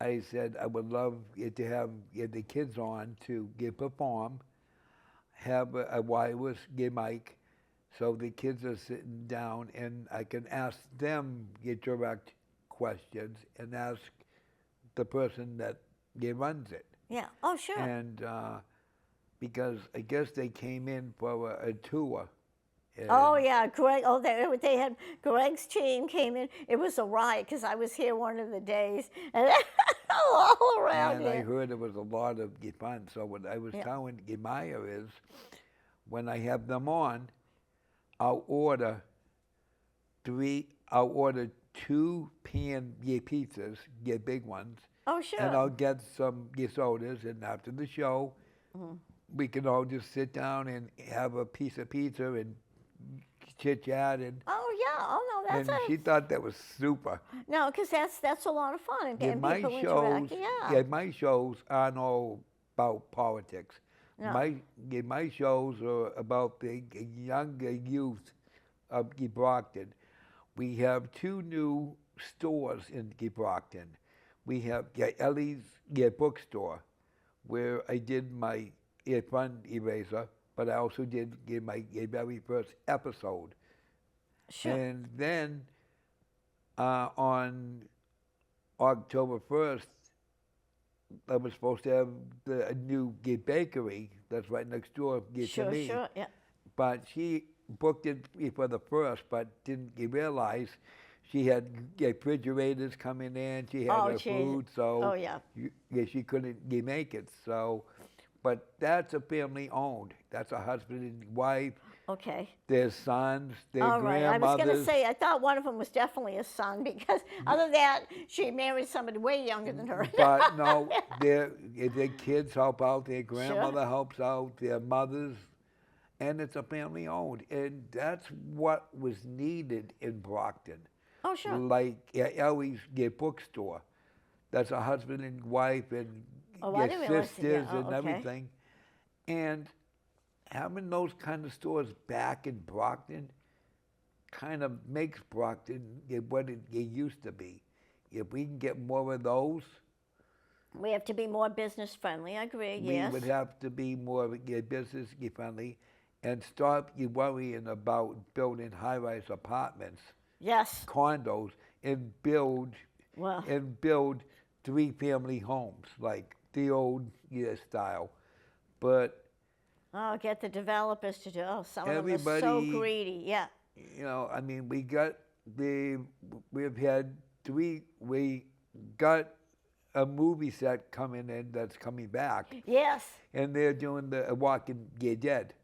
Speaker 1: I said I would love to have the kids on to perform, have a wireless mic, so the kids are sitting down and I can ask them direct questions and ask the person that runs it.
Speaker 2: Yeah, oh, sure.
Speaker 1: And because I guess they came in for a tour.
Speaker 2: Oh
Speaker 1: And
Speaker 2: yeah, Greg. Oh, they had Greg's team came in. It was a riot because I was here one of the days, and all around
Speaker 1: and I
Speaker 2: here.
Speaker 1: heard there was a lot of fun. So what I was
Speaker 2: Yeah.
Speaker 1: telling Gemaya is, when I have them on, I'll order I'll order two pan pizzas, get big ones,
Speaker 2: Oh
Speaker 1: and
Speaker 2: sure.
Speaker 1: I'll get some sodas. And after the show,
Speaker 2: Mhm.
Speaker 1: we can all just sit down and have a piece of pizza and chit chat.
Speaker 2: Oh yeah. Oh no, that's
Speaker 1: And she thought that was super.
Speaker 2: no, because that's a lot of fun
Speaker 1: Yeah,
Speaker 2: and
Speaker 1: my
Speaker 2: people
Speaker 1: shows,
Speaker 2: interact. Yeah.
Speaker 1: yeah, my shows aren't all about politics.
Speaker 2: No.
Speaker 1: My shows are about the younger youth of Brockton. We have two new stores in Brockton. We have Ellie's bookstore, where I did my fun eraser, but I also did my very first episode.
Speaker 2: Sure.
Speaker 1: And then on October 1st, I was supposed to have a new bakery that's right next door to
Speaker 2: Sure.
Speaker 1: me.
Speaker 2: Sure. Yeah.
Speaker 1: But she booked it for the first, but didn't realize she had refrigerators coming in. She had
Speaker 2: Oh
Speaker 1: her
Speaker 2: geez.
Speaker 1: food, so
Speaker 2: Oh yeah.
Speaker 1: she couldn't make it. So, but that's a family owned. That's a husband and wife.
Speaker 2: Okay.
Speaker 1: Their sons, their
Speaker 2: All right. I was going to
Speaker 1: grandmothers.
Speaker 2: say, I thought one of them was definitely a son because other than that, she married somebody way younger than her.
Speaker 1: But no, their kids help out. Their
Speaker 2: Sure.
Speaker 1: grandmother helps out. Their mothers, and it's a family owned, and that's what was needed in Brockton.
Speaker 2: Oh, sure.
Speaker 1: Like Ellie's bookstore. That's a husband and wife and
Speaker 2: Oh, I didn't realize that.
Speaker 1: sisters
Speaker 2: Yeah. Oh,
Speaker 1: and
Speaker 2: okay.
Speaker 1: everything. And having those kind of stores back in Brockton kind of makes Brockton what it used to be. If we can get more of those,
Speaker 2: We have to be more business friendly. I agree.
Speaker 1: we
Speaker 2: Yes.
Speaker 1: would have to be more business friendly and stop worrying about building high-rise apartments,
Speaker 2: Yes.
Speaker 1: condos, and build
Speaker 2: Well.
Speaker 1: three-family homes like the old style. But
Speaker 2: Oh, get the developers to do. Oh, some of them are so
Speaker 1: everybody,
Speaker 2: greedy. Yeah.
Speaker 1: I mean, we've had we got a movie set coming in that's coming back,
Speaker 2: Yes.
Speaker 1: and they're doing the Walking Dead.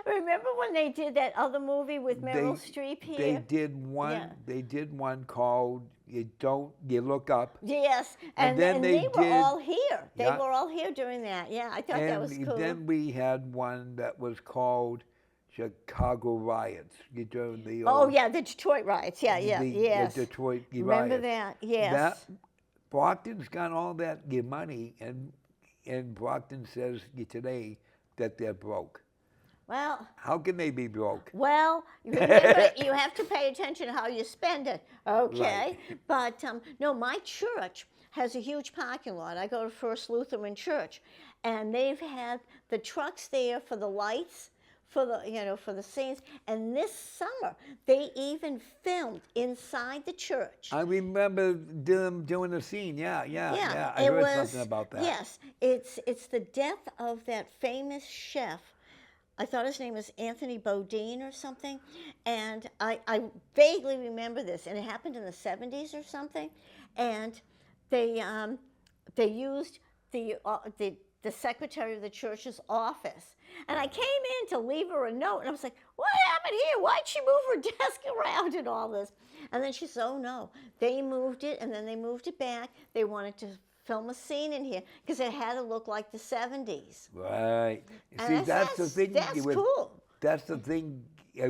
Speaker 2: Remember when they did that other movie with Meryl Streep here?
Speaker 1: They did one.
Speaker 2: Yeah.
Speaker 1: They did one called "You Look Up."
Speaker 2: Yes,
Speaker 1: And then they
Speaker 2: were
Speaker 1: did-
Speaker 2: all here. They
Speaker 1: Yeah.
Speaker 2: were all here doing that. Yeah, I thought that was
Speaker 1: And
Speaker 2: cool.
Speaker 1: then we had one that was called Chicago Riots. You know, the
Speaker 2: Oh
Speaker 1: old,
Speaker 2: yeah, the Detroit riots. Yeah, yeah, yes.
Speaker 1: the Detroit
Speaker 2: Remember
Speaker 1: riots.
Speaker 2: that? Yes.
Speaker 1: That Brockton's got all that money, and Brockton says today that they're broke.
Speaker 2: Well,
Speaker 1: How can they be broke?
Speaker 2: well, remember, you have to pay attention to how you spend it. Okay, but no, my church has a huge parking lot. I go to First Lutheran Church, and they've had the trucks there for the lights, for the scenes. And this summer, they even filmed inside the church.
Speaker 1: I remember them doing a scene. Yeah. I
Speaker 2: it
Speaker 1: heard
Speaker 2: was,
Speaker 1: something about that.
Speaker 2: Yes, it's the death of that famous chef. I thought his name was Anthony Boudin or something, and I vaguely remember this, and it happened in the 70s or something, and they used the secretary of the church's office, and I came in to leave her a note, and I was like, what happened here? Why'd she move her desk around and all this? And then she said, oh no, they moved it, and then they moved it back. They wanted to film a scene in here because it had to look like the 70s.
Speaker 1: Right.
Speaker 2: And
Speaker 1: See,
Speaker 2: I
Speaker 1: that's the
Speaker 2: said,
Speaker 1: thing.
Speaker 2: that's cool.
Speaker 1: That's the thing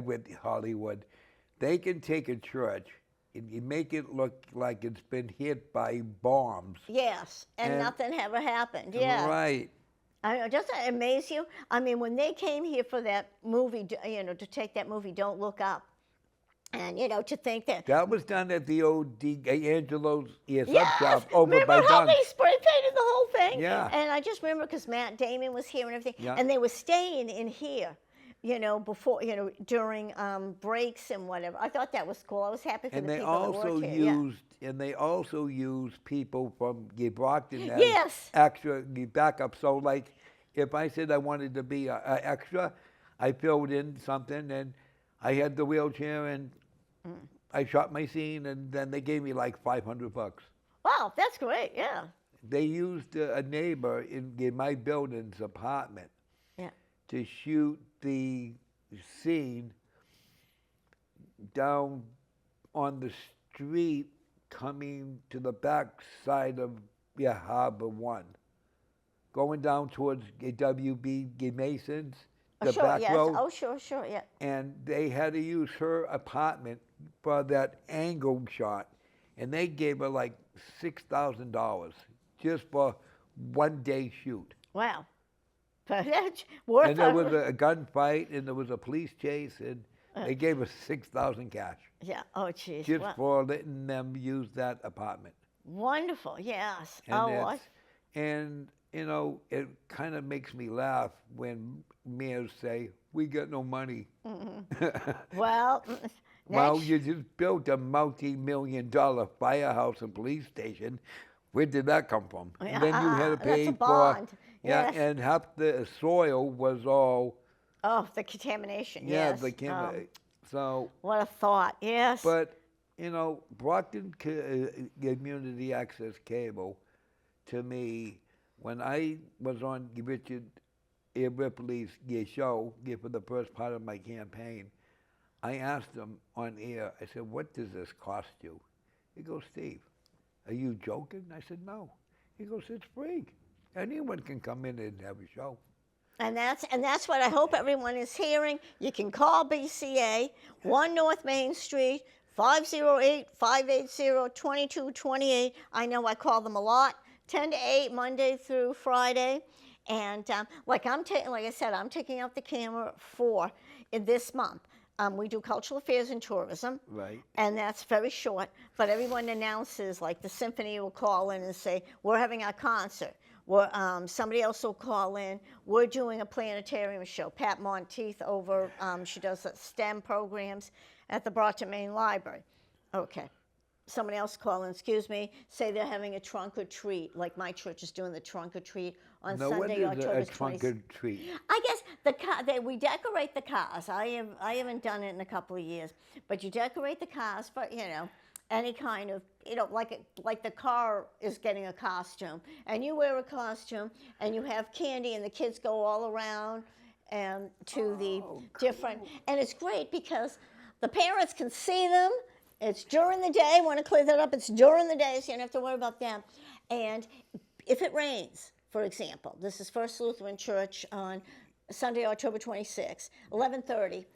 Speaker 1: with Hollywood. They can take a church and you make it look like it's been hit by bombs.
Speaker 2: Yes, and nothing ever happened. Yeah.
Speaker 1: Right.
Speaker 2: I know, doesn't that amaze you? I mean, when they came here for that movie, to take that movie, Don't Look Up, and, to think that.
Speaker 1: That was done at the old Angelo's sub
Speaker 2: Yes!
Speaker 1: shop over
Speaker 2: Remember
Speaker 1: by
Speaker 2: how
Speaker 1: Dunk's.
Speaker 2: they spray painted the whole thing?
Speaker 1: Yeah.
Speaker 2: And I just remember because Matt Damon was here and everything,
Speaker 1: Yeah.
Speaker 2: and they were staying in here, before, during breaks and whatever. I thought that was cool. I was happy for
Speaker 1: And
Speaker 2: the
Speaker 1: they
Speaker 2: people that
Speaker 1: also
Speaker 2: worked here.
Speaker 1: used people from Brockton as
Speaker 2: Yes.
Speaker 1: extra backup. So like if I said I wanted to be a extra, I filled in something, and I had the wheelchair, and I shot my scene, and then they gave me like $500.
Speaker 2: Wow, that's great. Yeah.
Speaker 1: They used a neighbor in my building's apartment
Speaker 2: Yeah.
Speaker 1: to shoot the scene down on the street coming to the back side of Harbor 1, going down towards WB Masons,
Speaker 2: Oh,
Speaker 1: the
Speaker 2: sure.
Speaker 1: back
Speaker 2: Yes.
Speaker 1: road.
Speaker 2: Oh, sure. Sure. Yeah.
Speaker 1: And they had to use her apartment for that angle shot, and they gave her like $6,000 just for 1 day shoot.
Speaker 2: Wow. That's worth
Speaker 1: And there was
Speaker 2: it.
Speaker 1: a gunfight, and there was a police chase, and they gave her 6,000 cash
Speaker 2: Yeah. Oh, geez.
Speaker 1: just
Speaker 2: Wow.
Speaker 1: for letting them use that apartment.
Speaker 2: Wonderful. Yes.
Speaker 1: And
Speaker 2: Oh, what?
Speaker 1: and you know, it kind of makes me laugh when mayors say, "We got no money."
Speaker 2: Well,
Speaker 1: Well,
Speaker 2: next-
Speaker 1: you just built a multi-million-dollar firehouse and police station. Where did that come from? And then you had to
Speaker 2: That's a
Speaker 1: pay for,
Speaker 2: bond.
Speaker 1: yeah,
Speaker 2: Yes.
Speaker 1: and half the soil was all,
Speaker 2: Oh, the contamination.
Speaker 1: yeah,
Speaker 2: Yes.
Speaker 1: the so,
Speaker 2: What a thought. Yes.
Speaker 1: but, you know, Brockton Community Access Cable, to me, when I was on Richard A. Ripley's show for the first part of my campaign, I asked him on air, I said, "What does this cost you?" He goes, "Steve, are you joking?" I said, "No." He goes, "It's free. Anyone can come in and have a show."
Speaker 2: And that's what I hope everyone is hearing. You can call BCA, 1 North Main Street, 508-580-2228. I know I call them a lot, 10 to 8, Monday through Friday. And like I said, I'm taking out the camera for in this month. We do cultural affairs and tourism.
Speaker 1: Right.
Speaker 2: And that's very short, but everyone announces, like the symphony will call in and say, we're having our concert. Somebody else will call in, we're doing a planetarium show. Pat Monteith over, she does STEM programs at the Brockton Main Library. Okay. Somebody else call in, excuse me, say they're having a trunk or treat, like my church is doing the trunk or treat on
Speaker 1: Now, what
Speaker 2: Sunday,
Speaker 1: is
Speaker 2: October
Speaker 1: a trunk
Speaker 2: 26th.
Speaker 1: or treat?
Speaker 2: I guess we decorate the cars. I haven't done it in a couple of years, but you decorate the cars for any kind of like the car is getting a costume, and you wear a costume, and you have candy, and the kids go all around and to the different, and it's great because the parents can see them. It's during the day. I want to clear that up. It's during the day, so you don't have to worry about them. And if it rains, for example, this is First Lutheran Church on Sunday, October 26, 11:30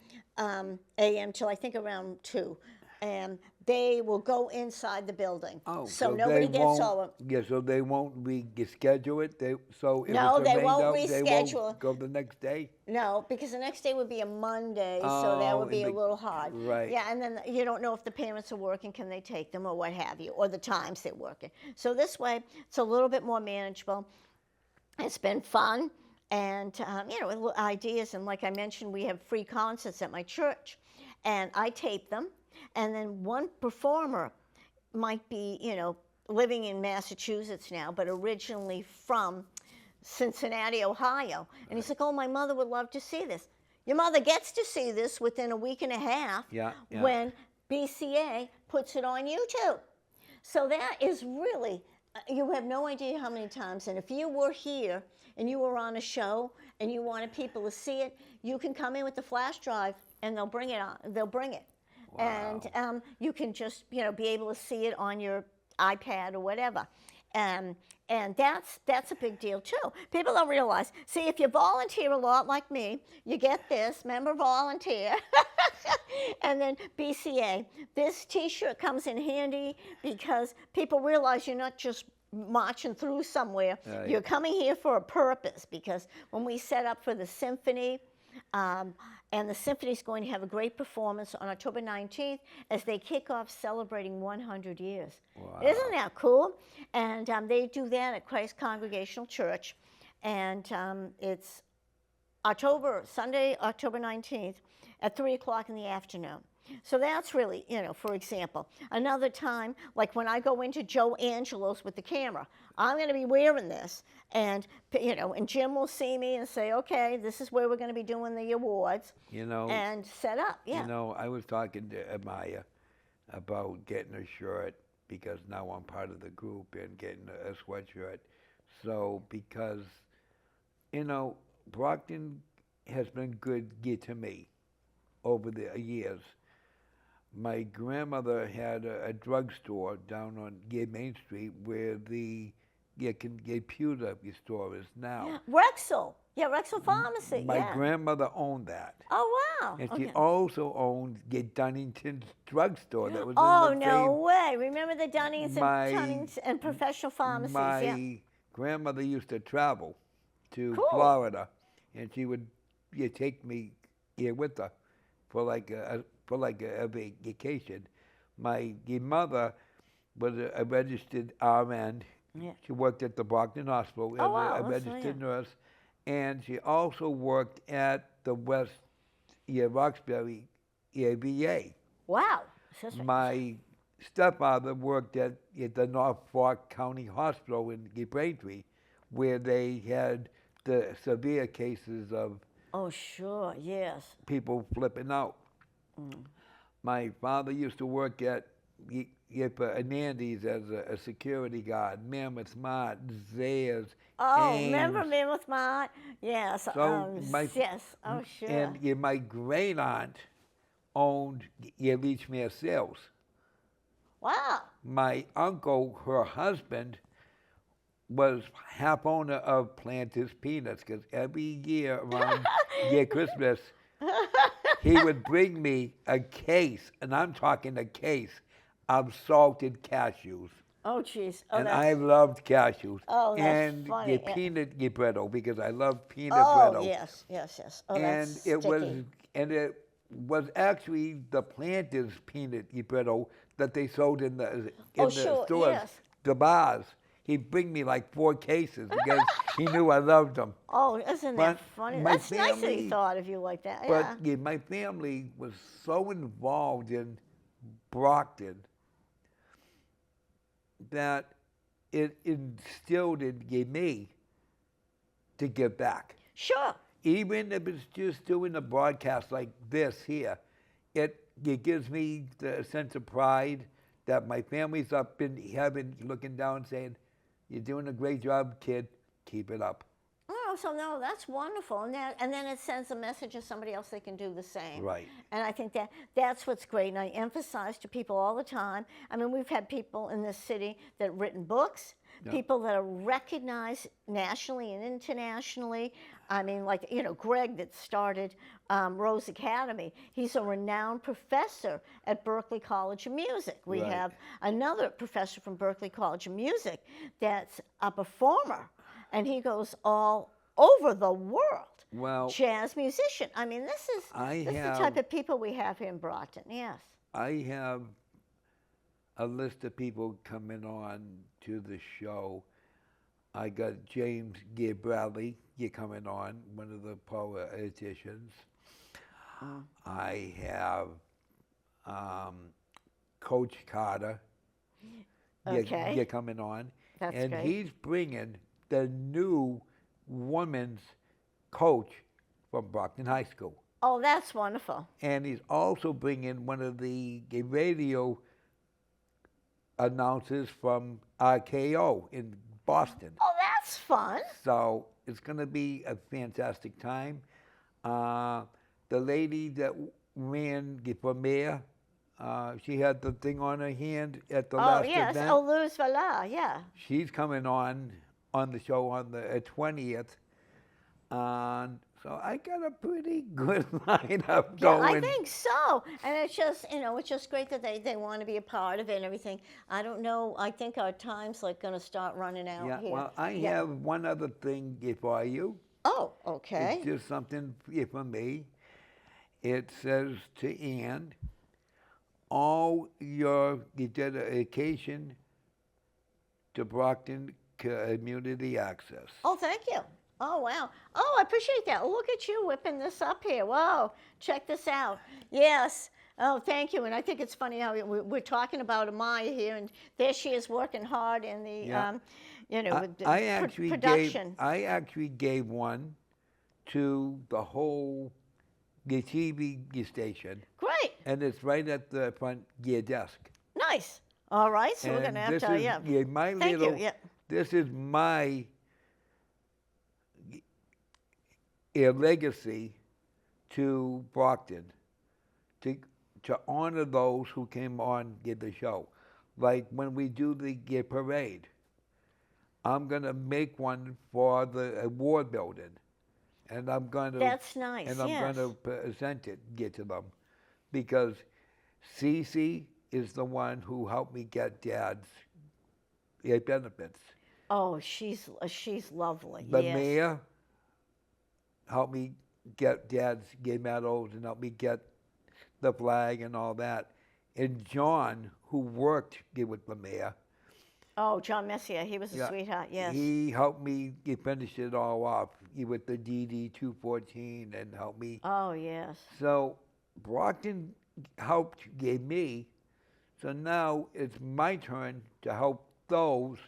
Speaker 2: a.m. till I think around 2. And they will go inside the building.
Speaker 1: Oh,
Speaker 2: so
Speaker 1: they
Speaker 2: nobody gets
Speaker 1: won't-
Speaker 2: over.
Speaker 1: Yeah, so they won't reschedule it. So if
Speaker 2: No,
Speaker 1: it's a
Speaker 2: they
Speaker 1: rained
Speaker 2: won't
Speaker 1: out, they
Speaker 2: reschedule.
Speaker 1: won't go the next day.
Speaker 2: No, because the next day would be a Monday, so that
Speaker 1: Oh,
Speaker 2: would be
Speaker 1: and
Speaker 2: a little hard.
Speaker 1: right.
Speaker 2: Yeah, and then you don't know if the parents are working, can they take them or what have you, or the times they're working. So this way, it's a little bit more manageable. It's been fun, and with ideas. And like I mentioned, we have free concerts at my church, and I tape them. And then one performer might be, living in Massachusetts now, but originally from Cincinnati, Ohio. And he's like, "Oh, my mother would love to see this." Your mother gets to see this within a week and a half
Speaker 1: Yeah.
Speaker 2: when BCA puts it on YouTube. So that is really, you have no idea how many times. And if you were here and you were on a show and you wanted people to see it, you can come in with the flash drive and they'll bring it on. They'll bring it.
Speaker 1: Wow.
Speaker 2: And you can just, be able to see it on your iPad or whatever. And that's a big deal too. People don't realize. See, if you volunteer a lot like me, you get this, member volunteer, and then BCA. This T-shirt comes in handy because people realize you're not just marching through somewhere.
Speaker 1: Right.
Speaker 2: You're coming here for a purpose, because when we set up for the symphony, and the symphony is going to have a great performance on October 19th as they kick off celebrating 100 years.
Speaker 1: Wow.
Speaker 2: Isn't that cool? And they do that at Christ Congregational Church. And it's Sunday, October 19th at 3 o'clock in the afternoon. So that's really, for example, another time, like when I go into Joe Angelo's with the camera, I'm going to be wearing this, and and Jim will see me and say, okay, this is where we're going to be doing the awards,
Speaker 1: You know,
Speaker 2: and set up. Yeah.
Speaker 1: I was talking to Amaya about getting a shirt because now I'm part of the group and getting a sweatshirt. So because Brockton has been good to me over the years. My grandmother had a drugstore down on Main Street where the computer store is now.
Speaker 2: Yeah. Rexall. Yeah, Rexall Pharmacy.
Speaker 1: My
Speaker 2: Yeah.
Speaker 1: grandmother owned that.
Speaker 2: Oh, wow.
Speaker 1: And she
Speaker 2: Okay.
Speaker 1: also owned Dunnington's drugstore that was in
Speaker 2: Oh,
Speaker 1: the
Speaker 2: no
Speaker 1: same.
Speaker 2: way. Remember the Dunnings and
Speaker 1: My
Speaker 2: Tunnings and professional pharmacies? Yeah.
Speaker 1: my grandmother used to travel to
Speaker 2: Cool.
Speaker 1: Florida, and she would take me here with her for a vacation. My mother was a registered RN.
Speaker 2: Yeah.
Speaker 1: She worked at the Brockton Hospital
Speaker 2: Oh,
Speaker 1: as
Speaker 2: wow.
Speaker 1: a
Speaker 2: That's,
Speaker 1: registered
Speaker 2: yeah.
Speaker 1: nurse, and she also worked at the West Roxbury VA.
Speaker 2: Wow. That's
Speaker 1: My stepfather worked at the Norfolk County Hospital in Braintree, where they had the severe cases of
Speaker 2: Oh, sure. Yes.
Speaker 1: people flipping out. My father used to work at Anandy's as a security guard, Mammoth Mart, Zayers,
Speaker 2: Oh, remember
Speaker 1: Ames.
Speaker 2: Mammoth Mart? Yes.
Speaker 1: So
Speaker 2: Yes. Oh, sure.
Speaker 1: and my great aunt owned Leechmere Sales.
Speaker 2: Wow.
Speaker 1: My uncle, her husband, was half owner of Planters Peanuts because every year around Christmas, he would bring me a case, and I'm talking a case, of salted cashews.
Speaker 2: Oh, jeez. Oh,
Speaker 1: And
Speaker 2: that's.
Speaker 1: I loved cashews.
Speaker 2: Oh, that's
Speaker 1: And
Speaker 2: funny. Yeah.
Speaker 1: peanut brittle because I love peanut
Speaker 2: Oh,
Speaker 1: brittle.
Speaker 2: yes. Yes. Yes. Oh,
Speaker 1: And
Speaker 2: that's
Speaker 1: it was
Speaker 2: sticky.
Speaker 1: actually the Planters peanut brittle that they sold in
Speaker 2: Oh,
Speaker 1: the
Speaker 2: sure.
Speaker 1: stores,
Speaker 2: Yes.
Speaker 1: the bars. He'd bring me like 4 cases because he knew I loved them.
Speaker 2: Oh, isn't
Speaker 1: But
Speaker 2: that funny?
Speaker 1: my
Speaker 2: That's nice that he
Speaker 1: family-
Speaker 2: thought of you like that.
Speaker 1: But
Speaker 2: Yeah.
Speaker 1: my family was so involved in Brockton that it instilled in me to give back.
Speaker 2: Sure.
Speaker 1: Even if it's just doing a broadcast like this here, it gives me the sense of pride that my family's up in heaven looking down saying, "You're doing a great job, kid. Keep it up."
Speaker 2: Oh, so no, that's wonderful, and then it sends a message to somebody else they can do the same.
Speaker 1: Right.
Speaker 2: And I think that's what's great. And I emphasize to people all the time. I mean, we've had people in this city that have written books,
Speaker 1: Yeah.
Speaker 2: people that are recognized nationally and internationally. I mean, like Greg that started Rose Academy. He's a renowned professor at Berklee College of Music. We
Speaker 1: Right.
Speaker 2: have another professor from Berklee College of Music that's a performer, and he goes all over the world.
Speaker 1: Well,
Speaker 2: Jazz musician. I mean, this is
Speaker 1: I
Speaker 2: the
Speaker 1: have-
Speaker 2: type of people we have here in Brockton. Yes.
Speaker 1: I have a list of people coming on to the show. I got James Bradley coming on, one of the politicians. I have Coach Carter
Speaker 2: Okay.
Speaker 1: coming on.
Speaker 2: That's
Speaker 1: and
Speaker 2: great.
Speaker 1: he's bringing the new women's coach from Brockton High School.
Speaker 2: Oh, that's wonderful.
Speaker 1: And he's also bringing one of the radio announcers from RKO in Boston.
Speaker 2: Oh, that's fun.
Speaker 1: So it's going to be a fantastic time. The lady that ran for mayor, she had the thing on her hand at the
Speaker 2: Oh,
Speaker 1: last
Speaker 2: yes.
Speaker 1: event.
Speaker 2: Oh, Luz Vala. Yeah.
Speaker 1: She's coming on the show on the 20th. So I got a pretty good lineup
Speaker 2: Yeah,
Speaker 1: going.
Speaker 2: I think so. And it's just, it's just great that they want to be a part of it and everything. I don't know. I think our time's like going to start running out
Speaker 1: Yeah,
Speaker 2: here.
Speaker 1: well, I
Speaker 2: Yeah.
Speaker 1: have one other thing for you.
Speaker 2: Oh, okay.
Speaker 1: It's just something for me. It says to Ann, all your dedication to Brockton Community Access.
Speaker 2: Oh, thank you. Oh, wow. Oh, I appreciate that. Look at you whipping this up here. Whoa, check this out. Yes, Oh, thank you. And I think it's funny how we're talking about Amaya here, and there she is working hard in the,
Speaker 1: Yeah.
Speaker 2: with the production.
Speaker 1: I actually gave one to the whole TV station,
Speaker 2: Great.
Speaker 1: and it's right at the front gear desk.
Speaker 2: Nice. All right. So we're going to
Speaker 1: And
Speaker 2: have to, yeah.
Speaker 1: my
Speaker 2: Thank you.
Speaker 1: little,
Speaker 2: Yeah.
Speaker 1: this is my legacy to Brockton, to to honor those who came on the show. Like when we do the parade, I'm gonna make one for the award building, and
Speaker 2: That's nice.
Speaker 1: and I'm
Speaker 2: Yes.
Speaker 1: gonna present it to them, because Cece is the one who helped me get Dad's benefits.
Speaker 2: Oh, she's lovely.
Speaker 1: The
Speaker 2: Yes.
Speaker 1: mayor helped me get Dad's gay medals and helped me get the flag and all that. And John, who worked with the mayor,
Speaker 2: Oh, John Messier. He was a sweetheart. Yes.
Speaker 1: he helped me finish it all off with the DD 214 and helped me.
Speaker 2: Oh, yes.
Speaker 1: So Brockton helped gave me. So now it's my turn to help those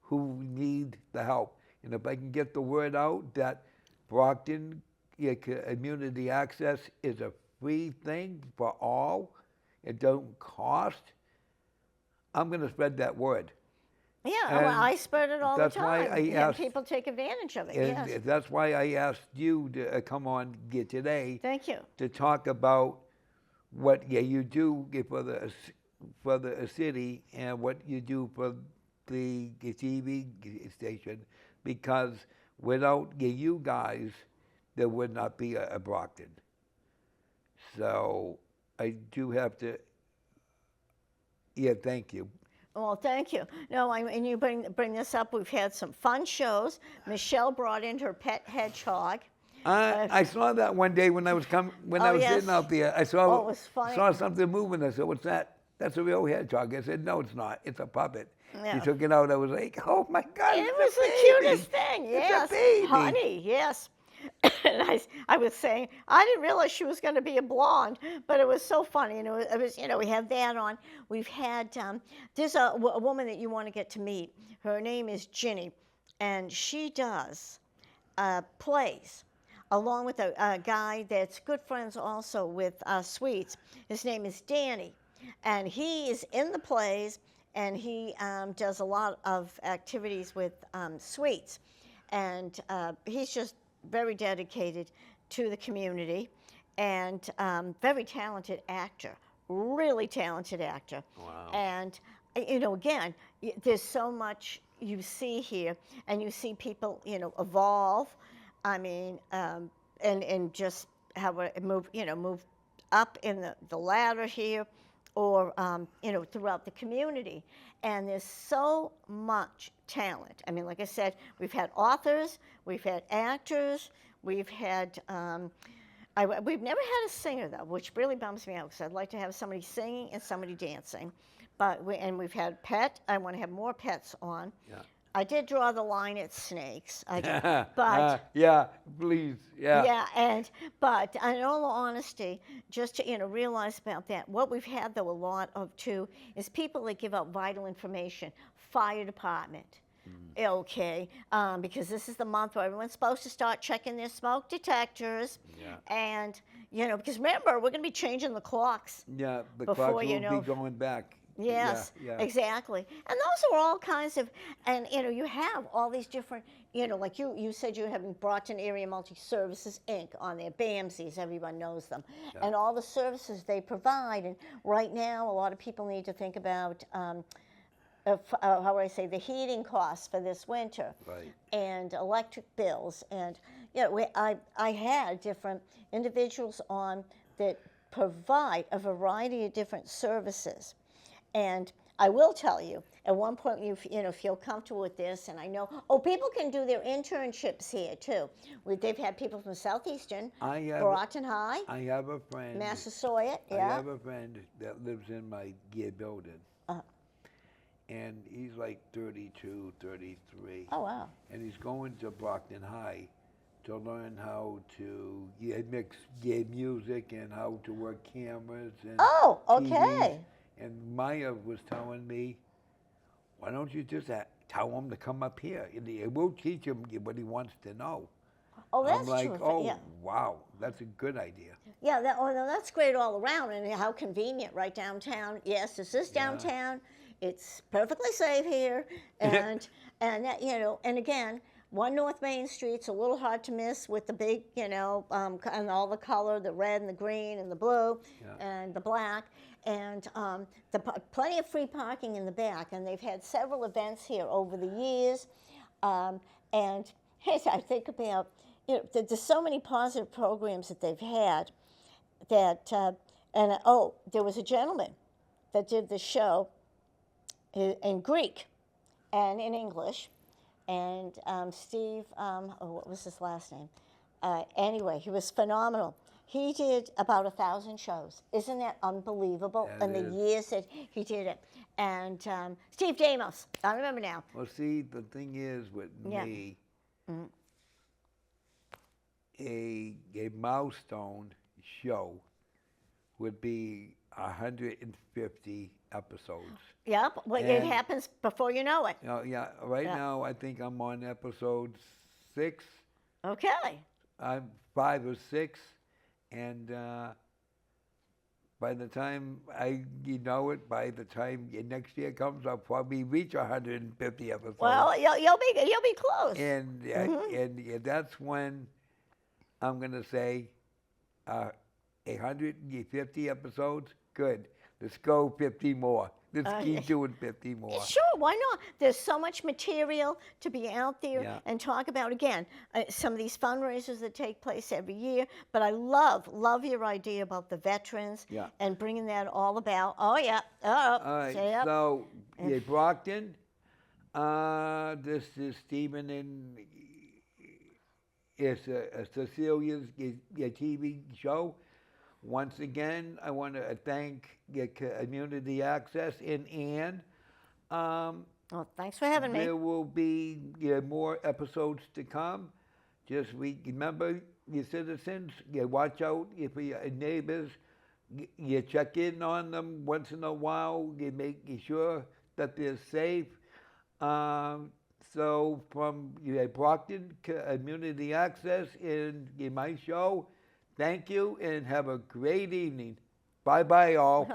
Speaker 1: who need the help. And if I can get the word out that Brockton Community Access is a free thing for all, it don't cost, I'm going to spread that word.
Speaker 2: Yeah,
Speaker 1: And
Speaker 2: well, I spread it all the
Speaker 1: that's why
Speaker 2: time.
Speaker 1: I
Speaker 2: and
Speaker 1: asked-
Speaker 2: people take advantage of it.
Speaker 1: And
Speaker 2: Yes.
Speaker 1: that's why I asked you to come on today
Speaker 2: Thank you.
Speaker 1: to talk about what you do for the city and what you do for the TV station, because without you guys, there would not be a Brockton. So I do have to. Yeah, thank you.
Speaker 2: Well, thank you. No, and you bring this up. We've had some fun shows. Michelle brought in her pet hedgehog.
Speaker 1: I saw that one day when I was
Speaker 2: Oh,
Speaker 1: was
Speaker 2: yes.
Speaker 1: sitting out there. I
Speaker 2: Oh, it was funny.
Speaker 1: saw something moving. I said, "What's that?" That's a real hedgehog. I said, "No, it's not. It's a puppet."
Speaker 2: Yeah.
Speaker 1: She took it out. I was like, "Oh my God!"
Speaker 2: It
Speaker 1: it's
Speaker 2: was
Speaker 1: a
Speaker 2: the
Speaker 1: baby.
Speaker 2: cutest thing. Yes.
Speaker 1: It's a baby.
Speaker 2: Honey, yes. And I was saying, I didn't realize she was going to be a blonde, but it was so funny. And it was we had that on. We've had, there's a woman that you want to get to meet. Her name is Ginny, and she does plays along with a guy that's good friends also with Sweets. His name is Danny, and he is in the plays, and he does a lot of activities with Sweets. And he's just very dedicated to the community, and very talented actor, really talented actor.
Speaker 1: Wow.
Speaker 2: And again, there's so much you see here, and you see people, evolve. I mean, and just how it move up in the ladder here, or throughout the community. And there's so much talent. I mean, like I said, we've had authors, we've had actors, we've had. We've never had a singer though, which really bums me out, because I'd like to have somebody singing and somebody dancing. But we've had pet. I want to have more pets on.
Speaker 1: Yeah.
Speaker 2: I did draw the line at snakes. I did, but
Speaker 1: yeah, please, yeah.
Speaker 2: yeah, but in all honesty, just to realize about that, what we've had though a lot of too is people that give out vital information. Fire department, okay, because this is the month where everyone's supposed to start checking their smoke detectors,
Speaker 1: Yeah.
Speaker 2: and because remember, we're going to be changing the clocks.
Speaker 1: Yeah, the
Speaker 2: Before
Speaker 1: clocks
Speaker 2: you
Speaker 1: will
Speaker 2: know-
Speaker 1: be going back.
Speaker 2: Yes,
Speaker 1: Yeah.
Speaker 2: exactly. And those are all kinds of, and you have all these different, like you said, you have Broughton Area Multi-Services Inc. on there, BAMSIs, everyone knows them, and all the services they provide. And right now, a lot of people need to think about, how would I say, the heating costs for this winter,
Speaker 1: Right.
Speaker 2: and electric bills. And I had different individuals on that provide a variety of different services. And I will tell you, at one point you feel comfortable with this, and I know, people can do their internships here too. They've had people from Southeastern, Broughton High,
Speaker 1: I have a friend.
Speaker 2: Massasoit,
Speaker 1: I
Speaker 2: yeah.
Speaker 1: have a friend that lives in my gear building. And he's like 32, 33.
Speaker 2: Oh, wow.
Speaker 1: And he's going to Brockton High to learn how to mix music and how to work cameras and
Speaker 2: Oh,
Speaker 1: TVs.
Speaker 2: okay.
Speaker 1: And Maya was telling me, why don't you just tell him to come up here? And we'll teach him what he wants to know.
Speaker 2: Oh,
Speaker 1: I'm
Speaker 2: that's
Speaker 1: like,
Speaker 2: true.
Speaker 1: oh,
Speaker 2: Yeah.
Speaker 1: wow, that's a good idea.
Speaker 2: Yeah, oh, no, that's great all around, and how convenient, right downtown. Yes, this is
Speaker 1: Yeah.
Speaker 2: downtown. It's perfectly safe here, and that, and again, one North Main Street's a little hard to miss with the big, and all the color, the red and the green and the blue,
Speaker 1: Yeah.
Speaker 2: and the black, and plenty of free parking in the back. And they've had several events here over the years, and as I think about, there's so many positive programs that they've had that, there was a gentleman that did the show in Greek and in English, and Steve, what was his last name? Anyway, he was phenomenal. He did about 1,000 shows. Isn't that unbelievable?
Speaker 1: That
Speaker 2: In the
Speaker 1: is.
Speaker 2: years that he did it. And Steve Damos, I remember now.
Speaker 1: Well, see, the thing is with
Speaker 2: Yeah.
Speaker 1: me, a milestone show would be 150 episodes.
Speaker 2: Yep, well, it
Speaker 1: And-
Speaker 2: happens before you know it.
Speaker 1: Yeah, right
Speaker 2: Yeah.
Speaker 1: now I think I'm on episode 6.
Speaker 2: Okay.
Speaker 1: I'm 5 or 6, and by the time by the time next year comes, I'll probably reach 150 episodes.
Speaker 2: Well, you'll be close.
Speaker 1: And that's when I'm gonna say 150 episodes. Good. Let's go 50 more. Let's keep doing 50 more.
Speaker 2: Sure, why not? There's so much material to be out there
Speaker 1: Yeah.
Speaker 2: and talk about. Again, some of these fundraisers that take place every year. But I love your idea about the veterans
Speaker 1: Yeah.
Speaker 2: and bringing that all about. Oh, yeah. Oh,
Speaker 1: All right.
Speaker 2: say up.
Speaker 1: So, Brockton, this is Stephen, and it's Cecilia's TV show. Once again, I want to thank Community Access and Ann.
Speaker 2: Well, thanks for having me.
Speaker 1: There will be more episodes to come. Just remember, your citizens, watch out for your neighbors. You check in on them once in a while. You make sure that they're safe. So from Brockton Community Access and my show, thank you and have a great evening. Bye-bye, all.